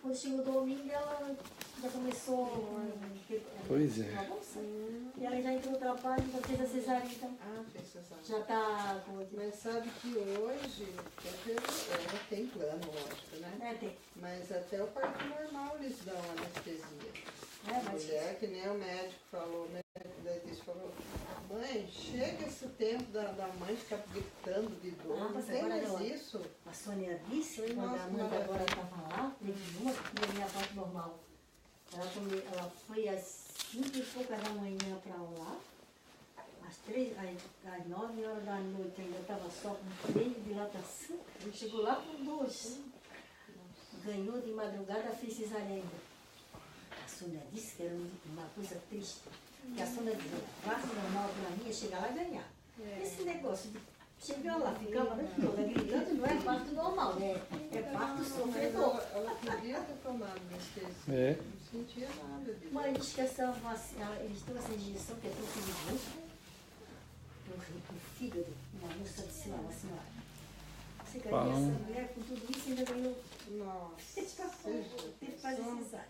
Quando chegou o domingo, ela já começou Pois é. a bolsa. E ela já entrou no trabalho, já fez a cesárea, então. Ah, fez cesárea. Já tá com... Mas sabe que hoje, ela tem plano, lógico, né? É, tem. Mas até o parto normal eles dão anestesia. É, mas... Mulher, que nem o médico falou, né? Daí ele falou, mãe, chega esse tempo da mãe ficar gritando de dor, Ah, não mas tem agora mais não. isso. A Sônia disse, Foi, quando a nossa, Amanda maravilha. agora estava lá, teve uma que tinha minha parte normal. Ela foi às 5 e pouca da manhã para lá, às 9 horas da noite ainda estava só com meio de dilatação, chegou lá com 2. Ganhou de madrugada, fez cesárea ainda. A Sônia disse que era uma coisa triste, que a Sônia dizia, parte normal para mim é chegar lá e ganhar. Esse negócio de chegar lá, ficava toda gritando, não é parto normal, né? É parto sofredor. Ela podia ter tomado anestesia. É. Não sentia nada disso. Mãe, diz que essa vacina, eles dão essa injeção que é tão perigosa. O fígado, uma moça de cima, uma senhora. Você quer ver essa mulher com tudo isso ainda ganhou? Nossa. Teve que fazer cesárea.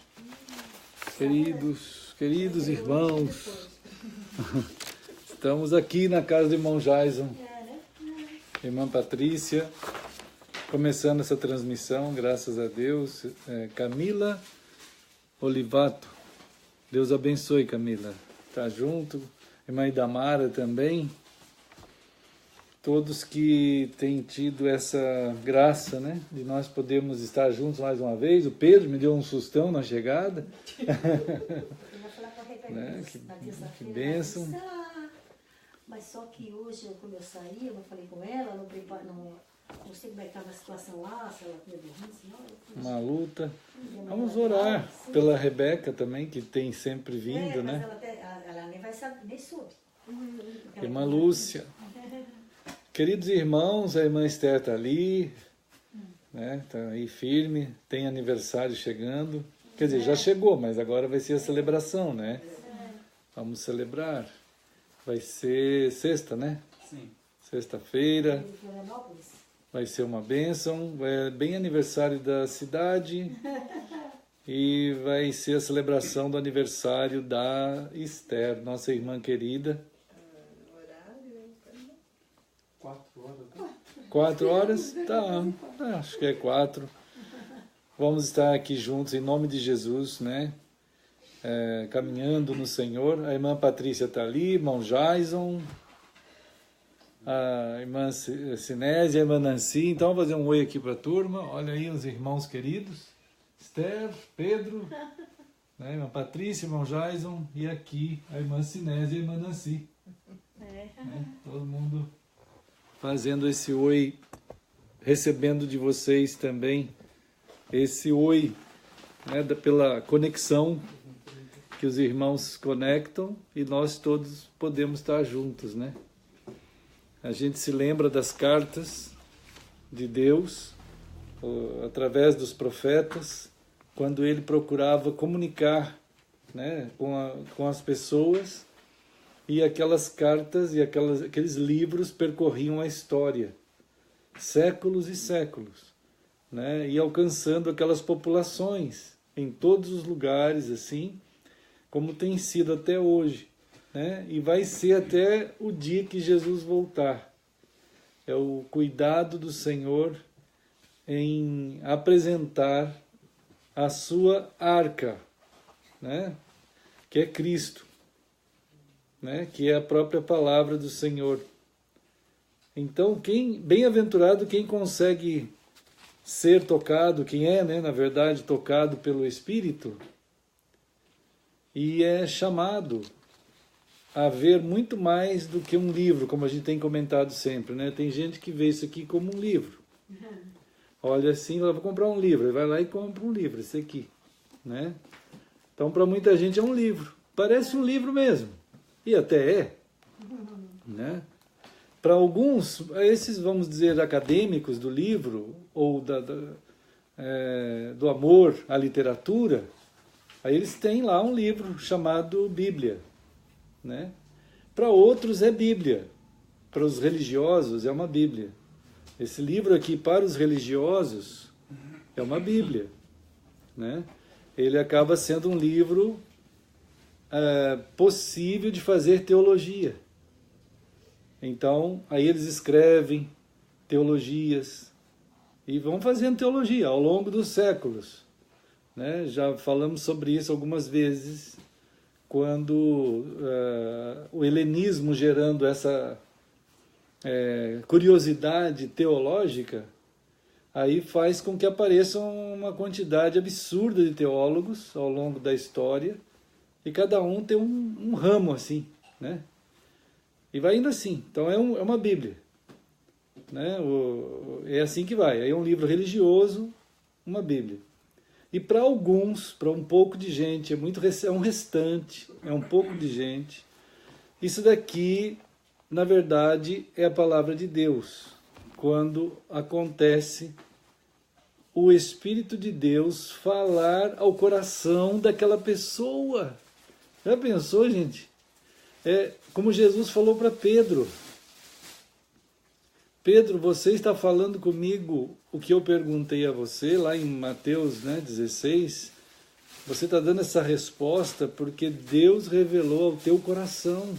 Queridos irmãos, estamos aqui na casa do irmão Jaison, irmã Patrícia, começando essa transmissão, graças a Deus. Camila Olivato, Deus abençoe, Camila, tá junto, irmã Idamara também, todos que têm tido essa graça, né, de nós podermos estar juntos mais uma vez. O Pedro me deu um sustão na chegada. Né? Que bênção. Mas só que hoje, quando eu saí, eu não falei com ela, não sei como é que estava a situação lá, se ela tinha dormido, senão... Uma luta. Vamos orar pela Rebeca também, que tem sempre vindo, né? Ela nem vai saber, nem soube. Irmã Lúcia. Queridos irmãos, a irmã Esther está ali, né? Tá aí firme, tem aniversário chegando. Quer dizer, já chegou, mas agora vai ser a celebração, né? Vamos celebrar. Vai ser sexta, né? Sim. Sexta-feira. Vai ser uma bênção. É bem aniversário da cidade. E vai ser a celebração do aniversário da Esther, nossa irmã querida. 4 horas. 4 horas? Tá, acho que é 4. Vamos estar aqui juntos em nome de Jesus, né? Caminhando no Senhor. A irmã Patrícia está ali, irmão Jaison, a irmã Sinésia, a irmã Nancy. Então, vamos fazer um oi aqui para a turma. Olha aí os irmãos queridos. Esther, Pedro, né? Irmã Patrícia, irmão Jaison e aqui a irmã Sinésia e a irmã Nancy. Né? Todo mundo fazendo esse oi, recebendo de vocês também esse oi, né, pela conexão que os irmãos conectam e nós todos podemos estar juntos, né? A gente se lembra das cartas de Deus através dos profetas, quando ele procurava comunicar, né, com as pessoas, e aquelas cartas e aqueles livros percorriam a história, séculos e séculos, né, e alcançando aquelas populações em todos os lugares, assim, como tem sido até hoje, né, e vai ser até o dia que Jesus voltar. É o cuidado do Senhor em apresentar a sua arca, né, que é Cristo, né, que é a própria palavra do Senhor. Então, bem-aventurado quem consegue ser tocado, quem é, né, na verdade, tocado pelo Espírito, e é chamado a ver muito mais do que um livro, como a gente tem comentado sempre, né? Tem gente que vê isso aqui como um livro. Olha assim, vou comprar um livro, vai lá e compra um livro, esse aqui, né? Então, para muita gente é um livro, parece um livro mesmo, e até é, né? Para alguns, esses, vamos dizer, acadêmicos do livro, ou do amor à literatura, aí eles têm lá um livro chamado Bíblia, né? Para outros é Bíblia, para os religiosos é uma Bíblia. Esse livro aqui para os religiosos é uma Bíblia, né? Ele acaba sendo um livro possível de fazer teologia. Então, aí eles escrevem teologias e vão fazendo teologia ao longo dos séculos, né? Já falamos sobre isso algumas vezes, quando o helenismo, gerando essa curiosidade teológica, aí faz com que apareçam uma quantidade absurda de teólogos ao longo da história, e cada um tem um ramo assim, né? E vai indo assim. Então é uma Bíblia, né? É assim que vai. Aí é um livro religioso, uma Bíblia. E para alguns, para um pouco de gente, é um restante, é um pouco de gente. Isso daqui, na verdade, é a palavra de Deus. Quando acontece o Espírito de Deus falar ao coração daquela pessoa. Já pensou, gente? É como Jesus falou para Pedro. Pedro, você está falando comigo o que eu perguntei a você, lá em Mateus 16. Você está dando essa resposta porque Deus revelou ao teu coração.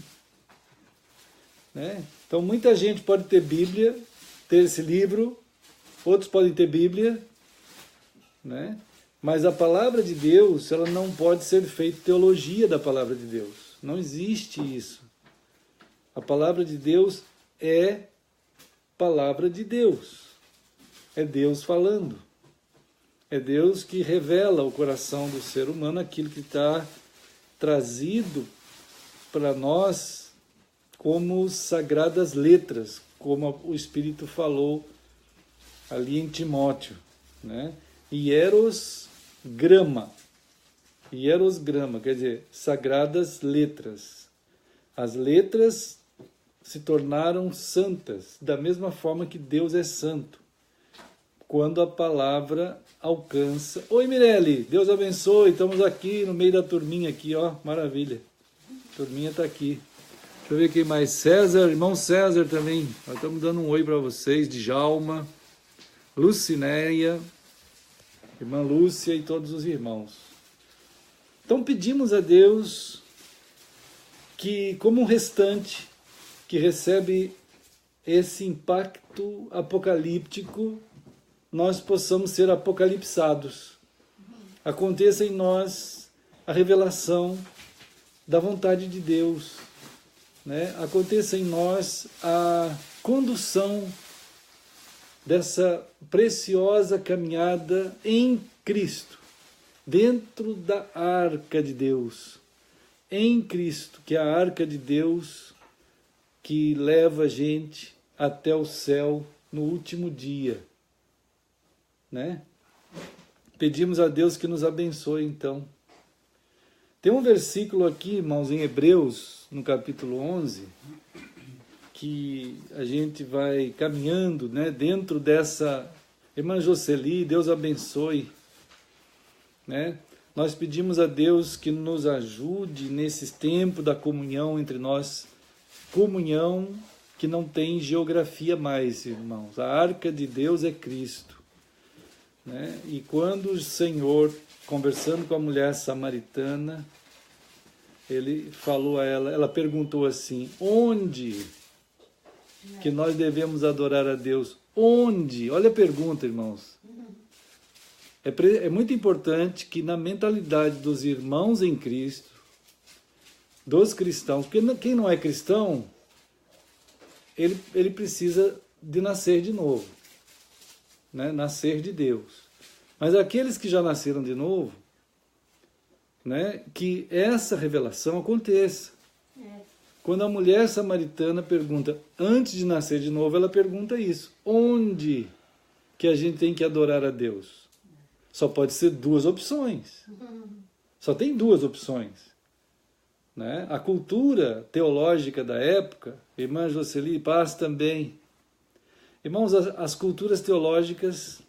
Né? Então, muita gente pode ter Bíblia, ter esse livro, outros podem ter Bíblia, né? Mas a palavra de Deus, ela não pode ser feita teologia da palavra de Deus. Não existe isso. A palavra de Deus é palavra de Deus. É Deus falando. É Deus que revela ao coração do ser humano aquilo que está trazido para nós como sagradas letras, como o Espírito falou ali em Timóteo, né? Hierosgrama, quer dizer, sagradas letras. As letras se tornaram santas, da mesma forma que Deus é santo, quando a palavra alcança. Oi, Mirelle, Deus abençoe, estamos aqui no meio da turminha aqui, ó, maravilha. A turminha está aqui. Deixa eu ver quem mais. César, irmão César também. Nós estamos dando um oi para vocês, Djalma, Lucinéia, irmã Lúcia e todos os irmãos. Então pedimos a Deus que, como um restante que recebe esse impacto apocalíptico, nós possamos ser apocalipsados. Aconteça em nós a revelação da vontade de Deus, né? Aconteça em nós a condução dessa preciosa caminhada em Cristo, dentro da arca de Deus, em Cristo, que é a arca de Deus que leva a gente até o céu no último dia, né? Pedimos a Deus que nos abençoe, então. Tem um versículo aqui, irmãos, em Hebreus, no capítulo 11, que a gente vai caminhando, né, dentro dessa... Irmã Jocely, Deus abençoe, né? Nós pedimos a Deus que nos ajude nesse tempo da comunhão entre nós, comunhão que não tem geografia mais, irmãos. A arca de Deus é Cristo, né? E quando o Senhor, conversando com a mulher samaritana, ele falou a ela, ela perguntou assim, onde que nós devemos adorar a Deus? Onde? Olha a pergunta, irmãos. É muito importante que na mentalidade dos irmãos em Cristo, dos cristãos, porque quem não é cristão, ele precisa de nascer de novo, né? Nascer de Deus. Mas aqueles que já nasceram de novo, né? Que essa revelação aconteça. Quando a mulher samaritana pergunta, antes de nascer de novo, ela pergunta isso. Onde que a gente tem que adorar a Deus? Só pode ser duas opções. Só tem duas opções, né? A cultura teológica da época, irmã Jocely, paz também. Irmãos, as culturas teológicas,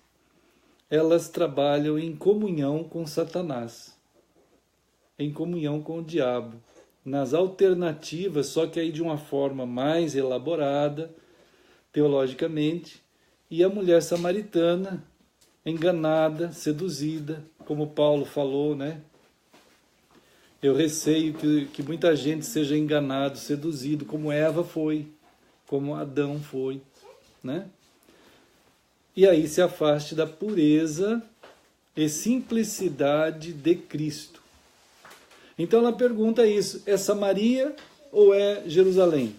elas trabalham em comunhão com Satanás, em comunhão com o diabo, nas alternativas, só que aí de uma forma mais elaborada, teologicamente, e a mulher samaritana, enganada, seduzida, como Paulo falou, né? Eu receio que muita gente seja enganado, seduzido, como Eva foi, como Adão foi, né? E aí se afaste da pureza e simplicidade de Cristo. Então ela pergunta isso, é Samaria ou é Jerusalém?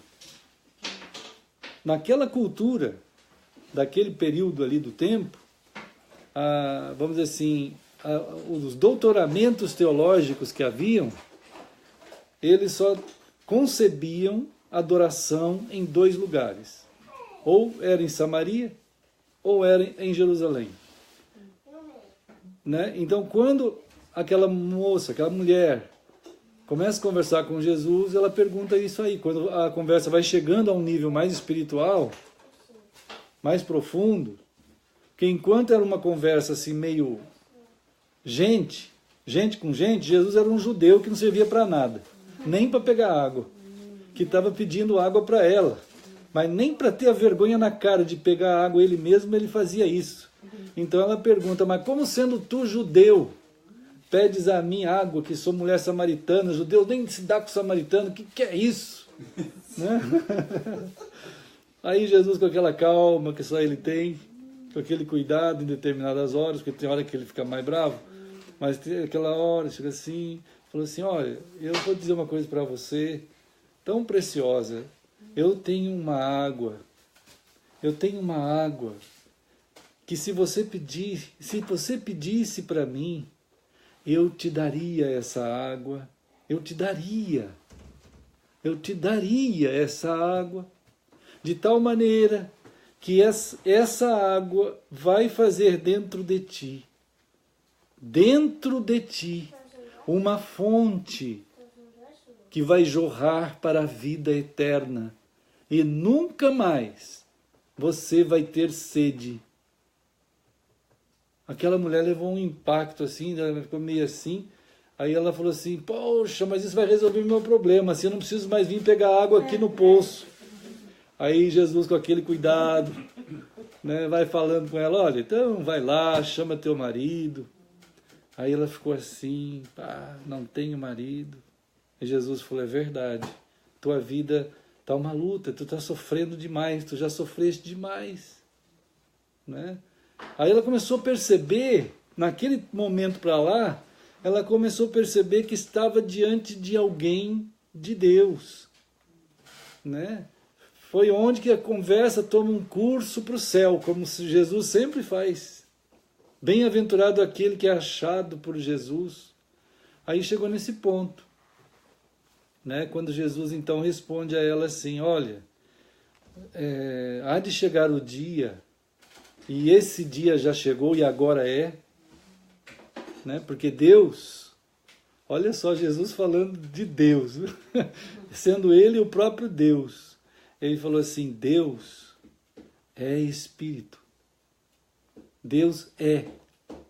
Naquela cultura, daquele período ali do tempo, vamos dizer assim, os doutoramentos teológicos que haviam, eles só concebiam adoração em 2 lugares. Ou era em Samaria, ou era em Jerusalém. Né? Então, quando aquela moça, aquela mulher, começa a conversar com Jesus, ela pergunta isso aí. Quando a conversa vai chegando a um nível mais espiritual, mais profundo, que enquanto era uma conversa assim meio gente com gente, Jesus era um judeu que não servia para nada, nem para pegar água, que estava pedindo água para ela, mas nem para ter a vergonha na cara de pegar água ele mesmo, ele fazia isso. Então ela pergunta, mas como sendo tu judeu, pedes a mim água, que sou mulher samaritana, judeu nem se dá com samaritano, o que é isso? Né? Aí Jesus, com aquela calma que só ele tem, com aquele cuidado em determinadas horas, porque tem hora que ele fica mais bravo, mas tem aquela hora, chega assim, falou assim, olha, eu vou dizer uma coisa para você, tão preciosa, eu tenho uma água, que se você pedisse para mim, eu te daria essa água, eu te daria essa água, de tal maneira que essa água vai fazer dentro de ti, uma fonte que vai jorrar para a vida eterna e nunca mais você vai ter sede. Aquela mulher levou um impacto assim, ela ficou meio assim, aí ela falou assim, poxa, mas isso vai resolver o meu problema, assim eu não preciso mais vir pegar água aqui no poço. Aí Jesus, com aquele cuidado, né, vai falando com ela, olha, então vai lá, chama teu marido. Aí ela ficou assim, não tenho marido. E Jesus falou, é verdade, tua vida está uma luta, tu está sofrendo demais, tu já sofreste demais. Né? Aí ela começou a perceber, naquele momento para lá, ela começou a perceber que estava diante de alguém de Deus. Né? Foi onde que a conversa toma um curso para o céu, como Jesus sempre faz. Bem-aventurado aquele que é achado por Jesus. Aí chegou nesse ponto, né? Quando Jesus então responde a ela assim, olha, há de chegar o dia, e esse dia já chegou e agora é, né? Porque Deus, olha só Jesus falando de Deus, sendo Ele o próprio Deus. Ele falou assim, Deus é Espírito. Deus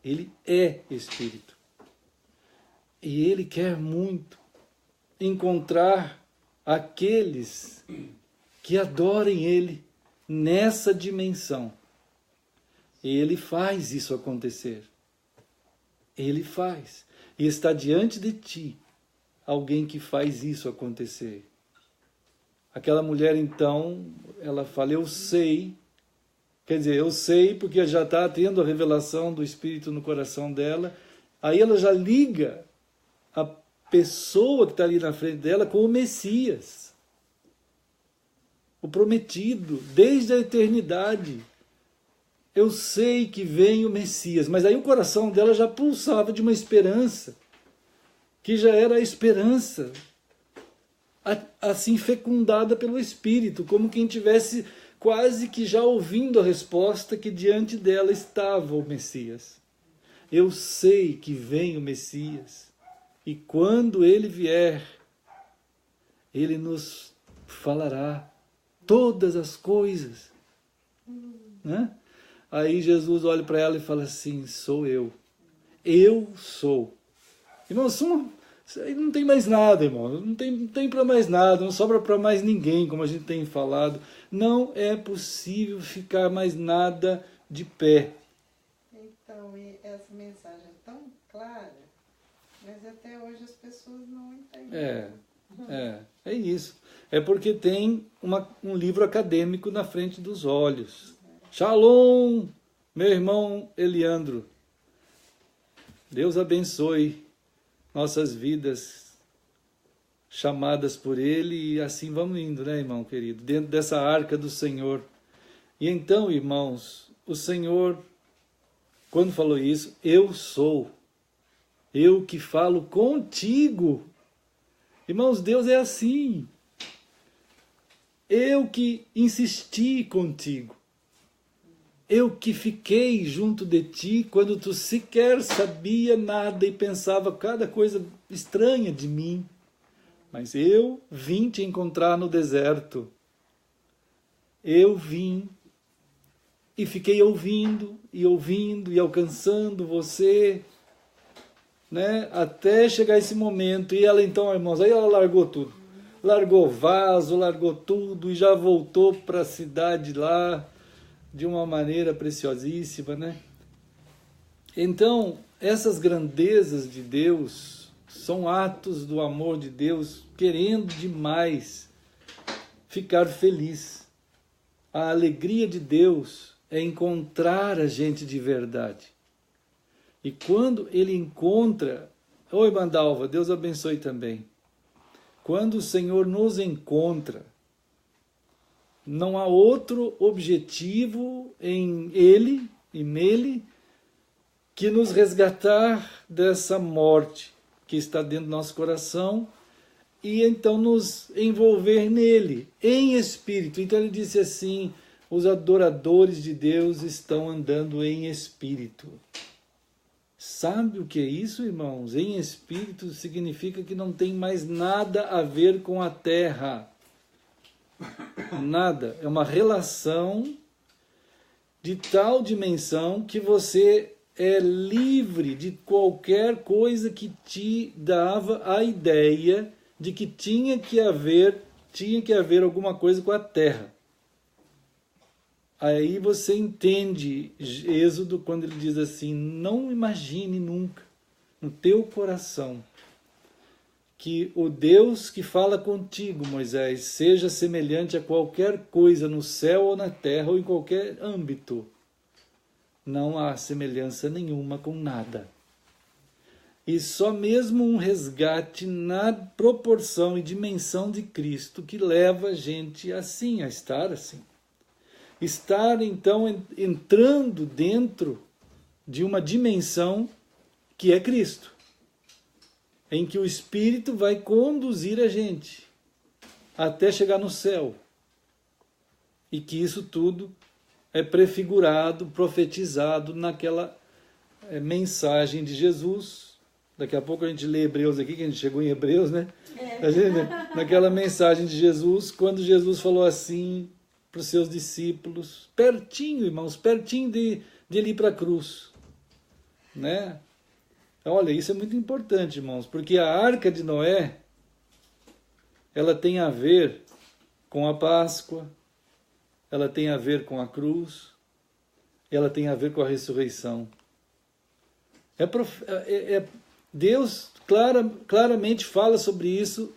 Ele é Espírito. E Ele quer muito encontrar aqueles que adorem Ele nessa dimensão. E Ele faz isso acontecer. Ele faz. E está diante de ti alguém que faz isso acontecer. Aquela mulher então, ela fala, eu sei, quer dizer, eu sei porque já está tendo a revelação do Espírito no coração dela, aí ela já liga a pessoa que está ali na frente dela com o Messias, o prometido, desde a eternidade. Eu sei que vem o Messias, mas aí o coração dela já pulsava de uma esperança, que já era a esperança, assim fecundada pelo Espírito, como quem tivesse quase que já ouvindo a resposta que diante dela estava o Messias. Eu sei que vem o Messias, e quando ele vier, ele nos falará todas as coisas. Né? Aí Jesus olha para ela e fala assim, sou eu. Eu sou. Irmãos, não tem mais nada, irmão. Não tem para mais nada, não sobra para mais ninguém, como a gente tem falado. Não é possível ficar mais nada de pé. Então, essa mensagem é tão clara, mas até hoje as pessoas não entendem. É isso. É porque tem um livro acadêmico na frente dos olhos. Shalom, meu irmão Eliandro. Deus abençoe nossas vidas chamadas por Ele, e assim vamos indo, né, irmão querido? Dentro dessa arca do Senhor. E então, irmãos, o Senhor, quando falou isso, eu sou, eu que falo contigo. Irmãos, Deus é assim. Eu que insisti contigo. Eu que fiquei junto de ti quando tu sequer sabia nada e pensava cada coisa estranha de mim. Mas eu vim te encontrar no deserto. Eu vim e fiquei ouvindo e alcançando você, né? Até chegar esse momento. E ela então, irmãos, aí ela largou tudo. Largou vaso, largou tudo e já voltou para a cidade lá de uma maneira preciosíssima, né? Então, essas grandezas de Deus são atos do amor de Deus, querendo demais ficar feliz. A alegria de Deus é encontrar a gente de verdade. E quando Ele encontra... Oi, Mandalva, Deus abençoe também. Quando o Senhor nos encontra, não há outro objetivo em Ele e nele que nos resgatar dessa morte que está dentro do nosso coração e então nos envolver nele, em espírito. Então ele disse assim, os adoradores de Deus estão andando em espírito. Sabe o que é isso, irmãos? Em espírito significa que não tem mais nada a ver com a terra. Nada. É uma relação de tal dimensão que você é livre de qualquer coisa que te dava a ideia de que tinha que haver alguma coisa com a terra. Aí você entende Êxodo quando ele diz assim, não imagine nunca no teu coração que o Deus que fala contigo, Moisés, seja semelhante a qualquer coisa no céu ou na terra ou em qualquer âmbito. Não há semelhança nenhuma com nada. E só mesmo um resgate na proporção e dimensão de Cristo que leva a gente assim, a estar assim. Estar, então, entrando dentro de uma dimensão que é Cristo, em que o Espírito vai conduzir a gente até chegar no céu. E que isso tudo é prefigurado, profetizado naquela mensagem de Jesus. Daqui a pouco a gente lê Hebreus aqui, que a gente chegou em Hebreus, né? Naquela mensagem de Jesus, quando Jesus falou assim para os seus discípulos, pertinho, irmãos, pertinho de ele ir para a cruz, né? Olha, isso é muito importante, irmãos, porque a Arca de Noé, ela tem a ver com a Páscoa, ela tem a ver com a cruz, ela tem a ver com a ressurreição. Deus claramente fala sobre isso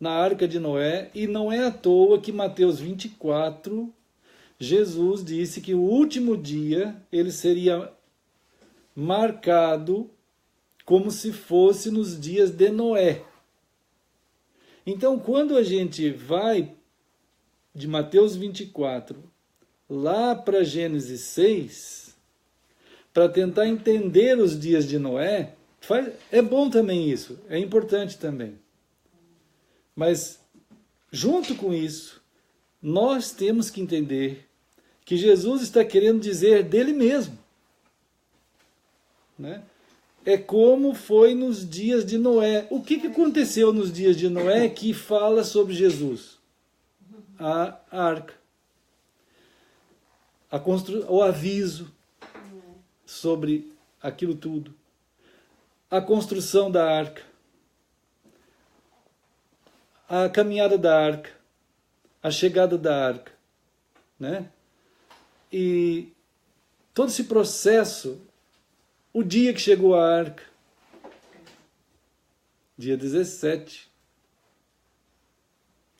na Arca de Noé, e não é à toa que Mateus 24, Jesus disse que o último dia ele seria marcado como se fosse nos dias de Noé. Então, quando a gente vai de Mateus 24 lá para Gênesis 6, para tentar entender os dias de Noé, é bom também isso, é importante também. Mas, junto com isso, nós temos que entender que Jesus está querendo dizer dele mesmo, né? É como foi nos dias de Noé. O que aconteceu nos dias de Noé que fala sobre Jesus? A arca. O aviso sobre aquilo tudo. A construção da arca. A caminhada da arca. A chegada da arca. Né? E todo esse processo... O dia que chegou a arca, Dia 17.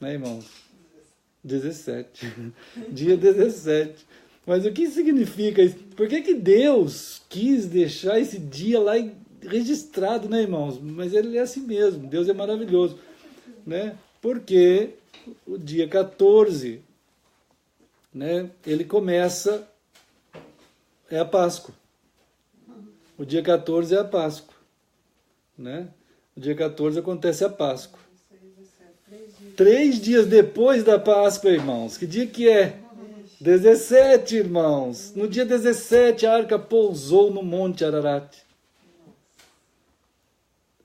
Né, irmãos? 17. Dia 17. Mas o que significa isso? Por que Deus quis deixar esse dia lá registrado, né, irmãos? Mas ele é assim mesmo. Deus é maravilhoso. Né? Porque o dia 14, né, ele começa, é a Páscoa. O dia 14 é a Páscoa. Né? O dia 14 acontece a Páscoa. 3 dias depois da Páscoa, irmãos. Que dia que é? 17, irmãos. No dia 17, a arca pousou no Monte Ararat.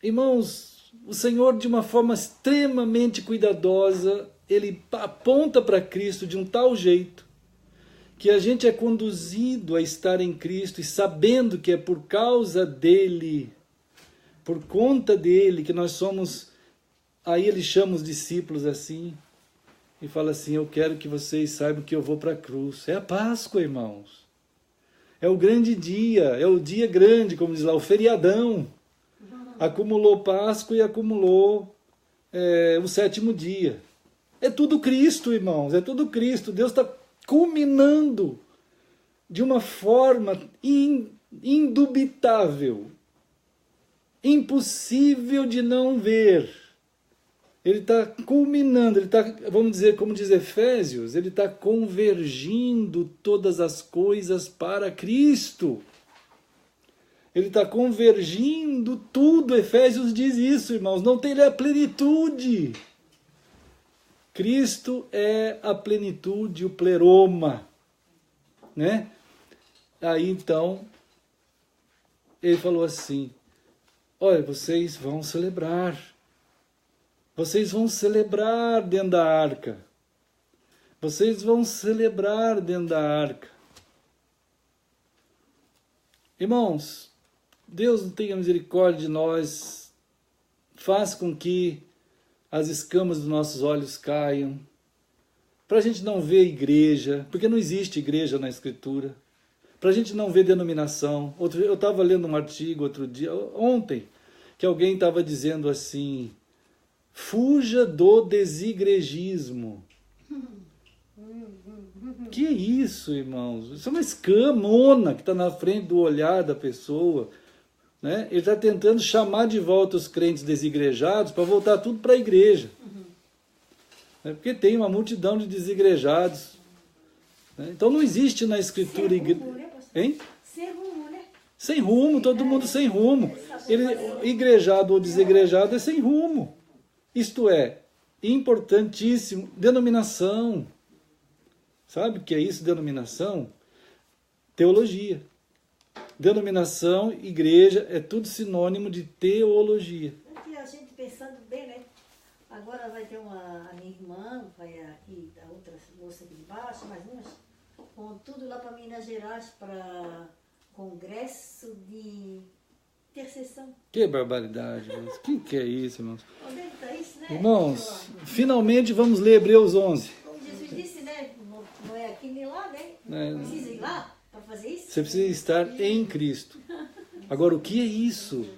Irmãos, o Senhor, de uma forma extremamente cuidadosa, Ele aponta para Cristo de um tal jeito que a gente é conduzido a estar em Cristo e sabendo que é por causa dEle, por conta dEle, que nós somos... Aí Ele chama os discípulos assim e fala assim, eu quero que vocês saibam que eu vou para a cruz. É a Páscoa, irmãos. É o grande dia, é o dia grande, como diz lá, o feriadão. Acumulou Páscoa e acumulou o 7º dia. É tudo Cristo, irmãos, é tudo Cristo. Deus está culminando de uma forma indubitável, impossível de não ver. Ele está culminando, ele está, vamos dizer, como diz Efésios, ele está convergindo todas as coisas para Cristo. Ele está convergindo tudo. Efésios diz isso, irmãos. Não tem a plenitude. Cristo é a plenitude, o pleroma. Né? Aí então, ele falou assim, olha, vocês vão celebrar. Vocês vão celebrar dentro da arca. Vocês vão celebrar dentro da arca. Irmãos, Deus tenha misericórdia de nós, faz com que as escamas dos nossos olhos caiam, para a gente não ver igreja, porque não existe igreja na Escritura, para a gente não ver denominação. Eu estava lendo um artigo ontem, que alguém estava dizendo assim, fuja do desigrejismo. Que isso, irmãos? Isso é uma escamona que está na frente do olhar da pessoa. Né? Ele está tentando chamar de volta os crentes desigrejados para voltar tudo para a igreja. Né? Porque tem uma multidão de desigrejados. Né? Então não existe na Escritura... Hein? Sem rumo, né? Sem rumo, todo mundo sem rumo. Igrejado ou desigrejado é sem rumo. Isto é, importantíssimo, denominação. Sabe o que é isso, denominação? Teologia. Denominação, igreja, é tudo sinônimo de teologia. Aqui a gente pensando bem, né? Agora vai ter a minha irmã, vai aqui, a outra moça aqui de baixo, mais umas, vão tudo lá para Minas Gerais, para congresso de intercessão. Que barbaridade, irmãos. Que é isso, irmãos? Onde é que está isso, né? Irmãos, finalmente vamos ler Hebreus 11. Como Jesus disse, né? Não é aqui nem lá, né? Precisa ir lá para fazer isso. Você precisa estar em Cristo. Agora, o que é isso?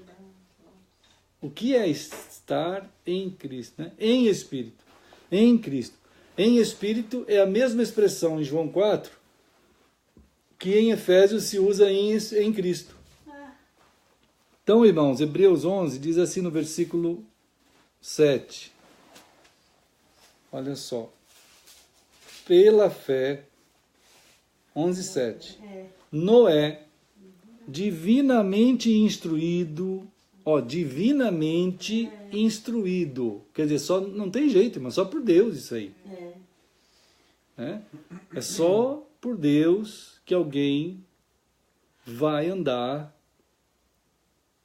O que é estar em Cristo? Né? Em Espírito. Em Cristo. Em Espírito é a mesma expressão em João 4 que em Efésios se usa em Cristo. Então, irmãos, Hebreus 11 diz assim no versículo 7. Olha só. Pela fé, 11:7. Noé, divinamente instruído, instruído. Quer dizer, só não tem jeito, mas só por Deus isso aí. É só por Deus que alguém vai andar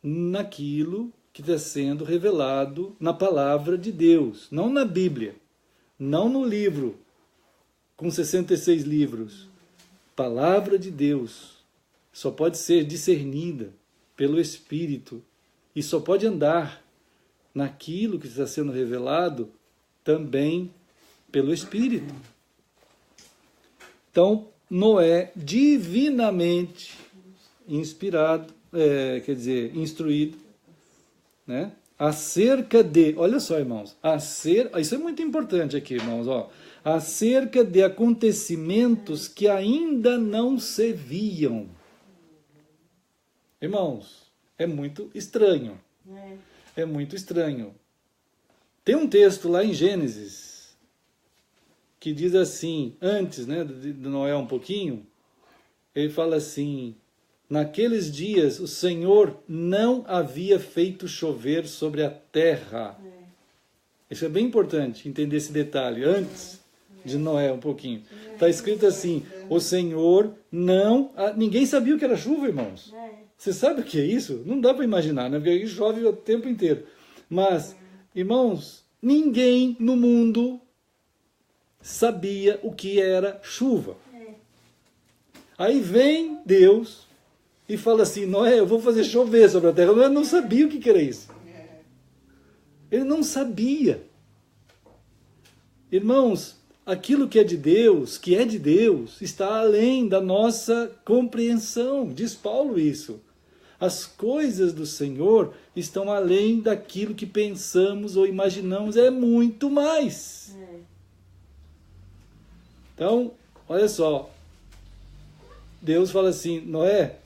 naquilo que está sendo revelado na palavra de Deus, não na Bíblia, não no livro com 66 livros. Palavra de Deus só pode ser discernida pelo Espírito e só pode andar naquilo que está sendo revelado também pelo Espírito. Então, Noé, divinamente inspirado, instruído, né? acerca de, olha só, irmãos, isso é muito importante aqui, irmãos, ó, acerca de acontecimentos que ainda não se viam. Irmãos, é muito estranho. É muito estranho. Tem um texto lá em Gênesis que diz assim, antes, né, de Noé um pouquinho, ele fala assim: naqueles dias o Senhor não havia feito chover sobre a terra. Isso é bem importante, entender esse detalhe, antes de Noé um pouquinho. Está escrito assim, o Senhor não... Ninguém sabia o que era chuva, irmãos. Você sabe o que é isso? Não dá para imaginar, né? Porque aí chove o tempo inteiro. Mas, irmãos, ninguém no mundo sabia o que era chuva. Aí vem Deus e fala assim, Noé, eu vou fazer chover sobre a terra. Noé não sabia o que era isso. Ele não sabia. Irmãos, aquilo que é de Deus, está além da nossa compreensão. Diz Paulo isso. As coisas do Senhor estão além daquilo que pensamos ou imaginamos. É muito mais. Então, olha só. Deus fala assim, Noé,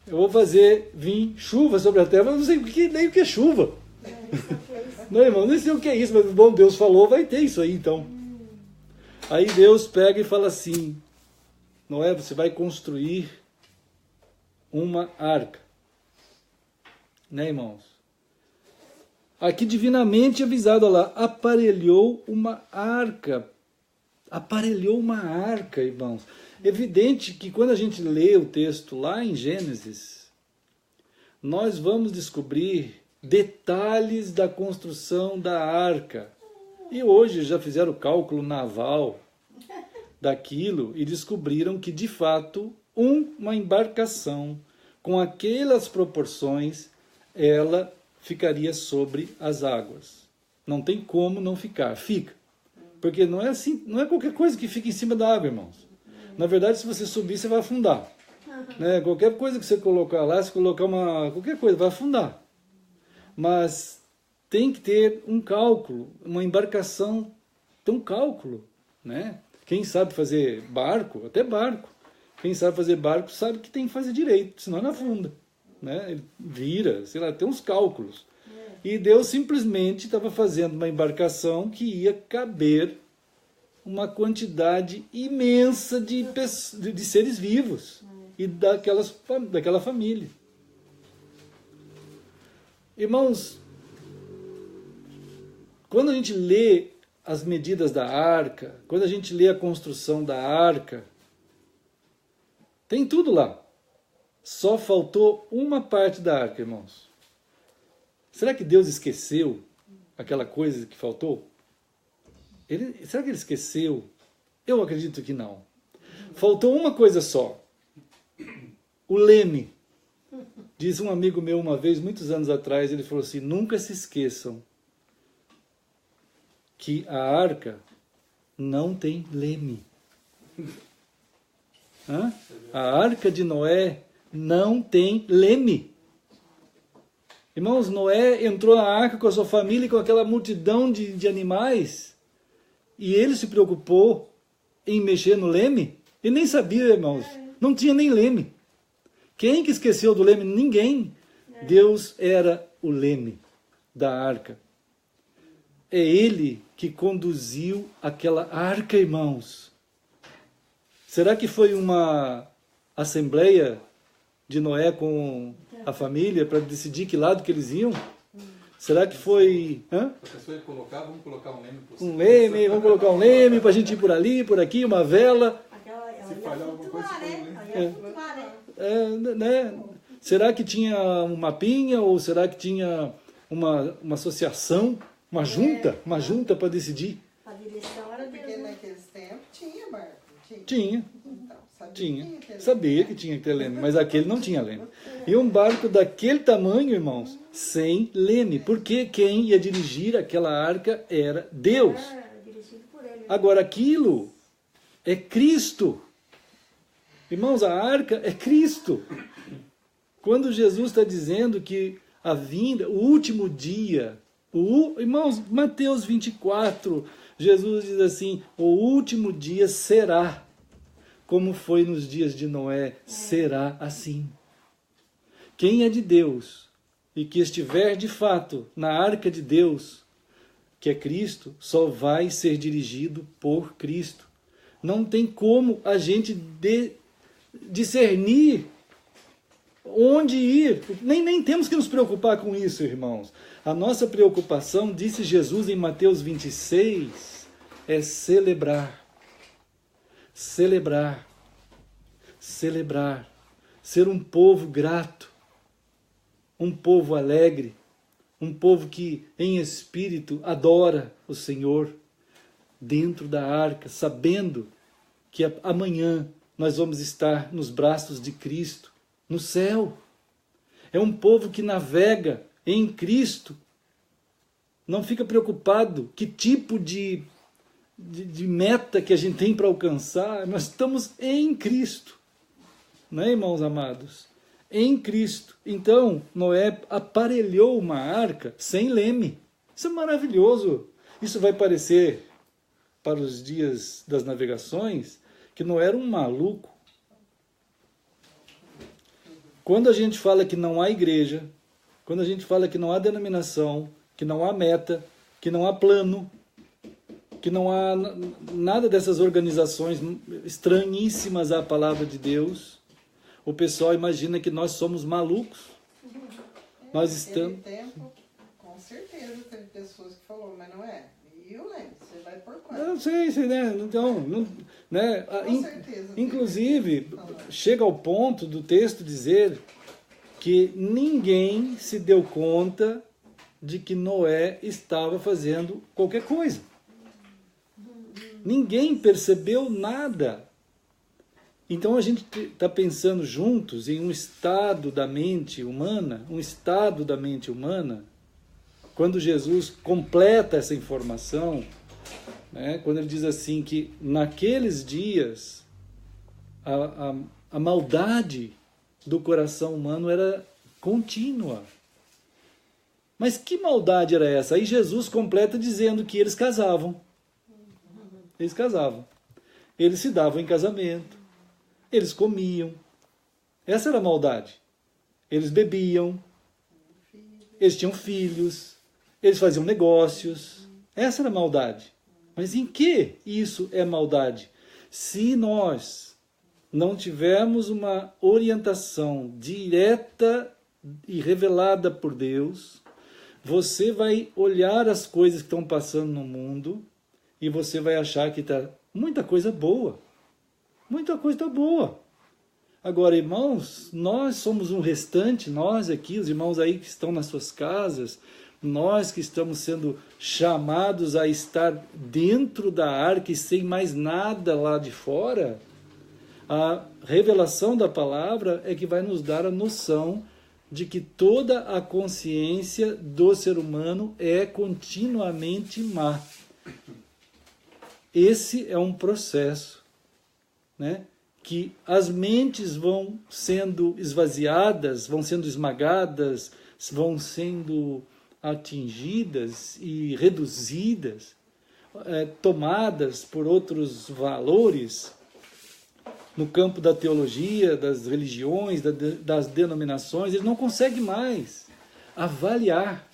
eu vou fazer vir chuva sobre a terra, mas eu não sei nem o que é chuva. Não, irmão, não sei o que é isso, mas bom, Deus falou, vai ter isso aí então. Aí Deus pega e fala assim, Noé, você vai construir uma arca. Né, irmãos? Aqui divinamente avisado, olha lá, aparelhou uma arca. Aparelhou uma arca, irmãos. Evidente que quando a gente lê o texto lá em Gênesis, nós vamos descobrir detalhes da construção da arca. E hoje já fizeram o cálculo naval daquilo e descobriram que, de fato, uma embarcação com aquelas proporções, ela ficaria sobre as águas. Não tem como não ficar. Fica. Porque não é assim, não é qualquer coisa que fica em cima da água, irmãos. Na verdade, se você subir, você vai afundar. Né? Qualquer coisa que você colocar lá, se colocar qualquer coisa, vai afundar. Mas tem que ter um cálculo, uma embarcação, tem um cálculo. Né? Quem sabe fazer barco, até barco, quem sabe fazer barco sabe que tem que fazer direito, senão não afunda. Né? Ele vira, sei lá, tem uns cálculos. E Deus simplesmente estava fazendo uma embarcação que ia caber uma quantidade imensa de seres vivos e daquela família. Irmãos, quando a gente lê as medidas da arca, quando a gente lê a construção da arca, tem tudo lá. Só faltou uma parte da arca, irmãos. Será que Deus esqueceu aquela coisa que faltou? Será que ele esqueceu? Eu acredito que não. Faltou uma coisa só. O leme. Diz um amigo meu uma vez, muitos anos atrás, ele falou assim, nunca se esqueçam que a arca não tem leme. A arca de Noé não tem leme. Irmãos, Noé entrou na arca com a sua família e com aquela multidão de animais, e ele se preocupou em mexer no leme? Ele nem sabia, irmãos, não tinha nem leme. Quem que esqueceu do leme? Ninguém. Deus era o leme da arca. É Ele que conduziu aquela arca, irmãos. Será que foi uma assembleia de Noé com a família para decidir que lado que eles iam? Será que foi... A pessoa ia colocar, vamos colocar um leme por cima. Vamos colocar um leme para a gente ir por ali, por aqui, uma vela. Se falhar alguma coisa, né? Será que tinha um mapinha ou será que tinha uma associação, uma junta para decidir? A direção era Porque naqueles tempos tinha barco, não tinha? Tinha. Então, Sabia que tinha que ter leme, mas aquele não tinha leme. E um barco daquele tamanho, irmãos, sem leme, porque quem ia dirigir aquela arca era Deus. dirigido por ele. Agora, aquilo é Cristo. Irmãos, a arca é Cristo. Quando Jesus está dizendo que a vinda, o último dia. Irmãos, Mateus 24, Jesus diz assim, o último dia será como foi nos dias de Noé, será assim. Quem é de Deus e que estiver de fato na arca de Deus, que é Cristo, só vai ser dirigido por Cristo. Não tem como a gente discernir onde ir. Nem temos que nos preocupar com isso, irmãos. A nossa preocupação, disse Jesus em Mateus 26, é celebrar. Celebrar. Celebrar. Ser um povo grato. Um povo alegre. Um povo que em espírito adora o Senhor. Dentro da arca, sabendo que amanhã nós vamos estar nos braços de Cristo, no céu. É um povo que navega em Cristo. Não fica preocupado que tipo de meta que a gente tem para alcançar. Nós estamos em Cristo. Não é, irmãos amados? Em Cristo. Então, Noé aparelhou uma arca sem leme. Isso é maravilhoso. Isso vai parecer, para os dias das navegações, que Noé era um maluco. Quando a gente fala que não há igreja, quando a gente fala que não há denominação, que não há meta, que não há plano, que não há nada dessas organizações estranhíssimas à palavra de Deus, o pessoal imagina que nós somos malucos. Nós estamos... Naquele tempo, com certeza, teve pessoas que falaram, mas não é. E eu lembro, você vai por quanto? Eu sei, né? Então, né? Com certeza. Inclusive, chega ao ponto do texto dizer que ninguém se deu conta de que Noé estava fazendo qualquer coisa. Ninguém percebeu nada. Então a gente está pensando juntos em um estado da mente humana, quando Jesus completa essa informação, né, quando ele diz assim que naqueles dias a maldade do coração humano era contínua. Mas que maldade era essa? Aí Jesus completa dizendo que eles casavam. Eles casavam. Eles se davam em casamento. Eles comiam. Essa era a maldade. Eles bebiam. Eles tinham filhos. Eles faziam negócios. Essa era a maldade. Mas em que isso é maldade? Se nós não tivermos uma orientação direta e revelada por Deus, você vai olhar as coisas que estão passando no mundo e você vai achar que está muita coisa boa. Muita coisa boa. Agora, irmãos, nós somos um restante, nós aqui, os irmãos aí que estão nas suas casas, nós que estamos sendo chamados a estar dentro da arca e sem mais nada lá de fora, a revelação da palavra é que vai nos dar a noção de que toda a consciência do ser humano é continuamente má. Esse é um processo, né, que as mentes vão sendo esvaziadas, vão sendo esmagadas, vão sendo atingidas e reduzidas, tomadas por outros valores no campo da teologia, das religiões, das denominações. Eles não conseguem mais avaliar,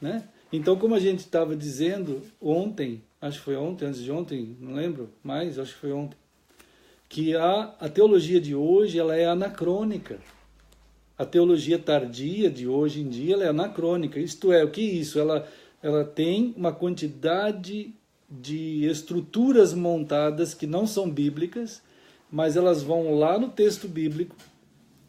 né? Então, como a gente estava dizendo ontem, acho que foi ontem, antes de ontem, não lembro mais, acho que foi ontem, que a teologia de hoje ela é anacrônica. A teologia tardia de hoje em dia ela é anacrônica. Isto é, o que é isso? Ela tem uma quantidade de estruturas montadas que não são bíblicas, mas elas vão lá no texto bíblico,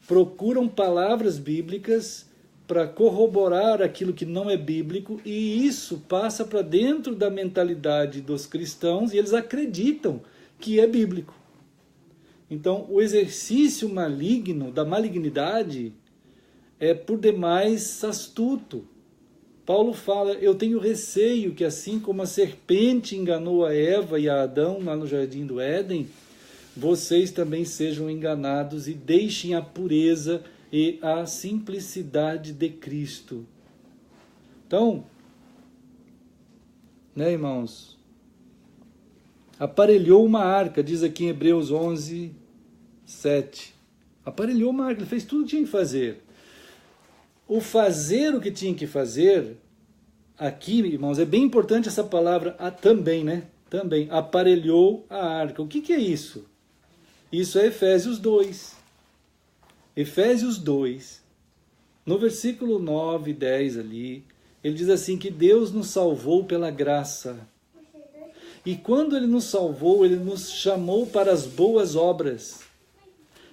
procuram palavras bíblicas para corroborar aquilo que não é bíblico, e isso passa para dentro da mentalidade dos cristãos e eles acreditam que é bíblico. Então, o exercício maligno, da malignidade, é por demais astuto. Paulo fala, eu tenho receio que assim como a serpente enganou a Eva e a Adão lá no Jardim do Éden, vocês também sejam enganados e deixem a pureza e a simplicidade de Cristo. Então, né, irmãos? Aparelhou uma arca, diz aqui em Hebreus 11, 7. Aparelhou uma arca, ele fez tudo o que tinha que fazer. O fazer o que tinha que fazer, aqui, irmãos, é bem importante essa palavra também, né? Também, aparelhou a arca. O que é isso? Isso é Efésios 2. Efésios 2, no versículo 9 e 10 ali, ele diz assim que Deus nos salvou pela graça. E quando Ele nos salvou, Ele nos chamou para as boas obras,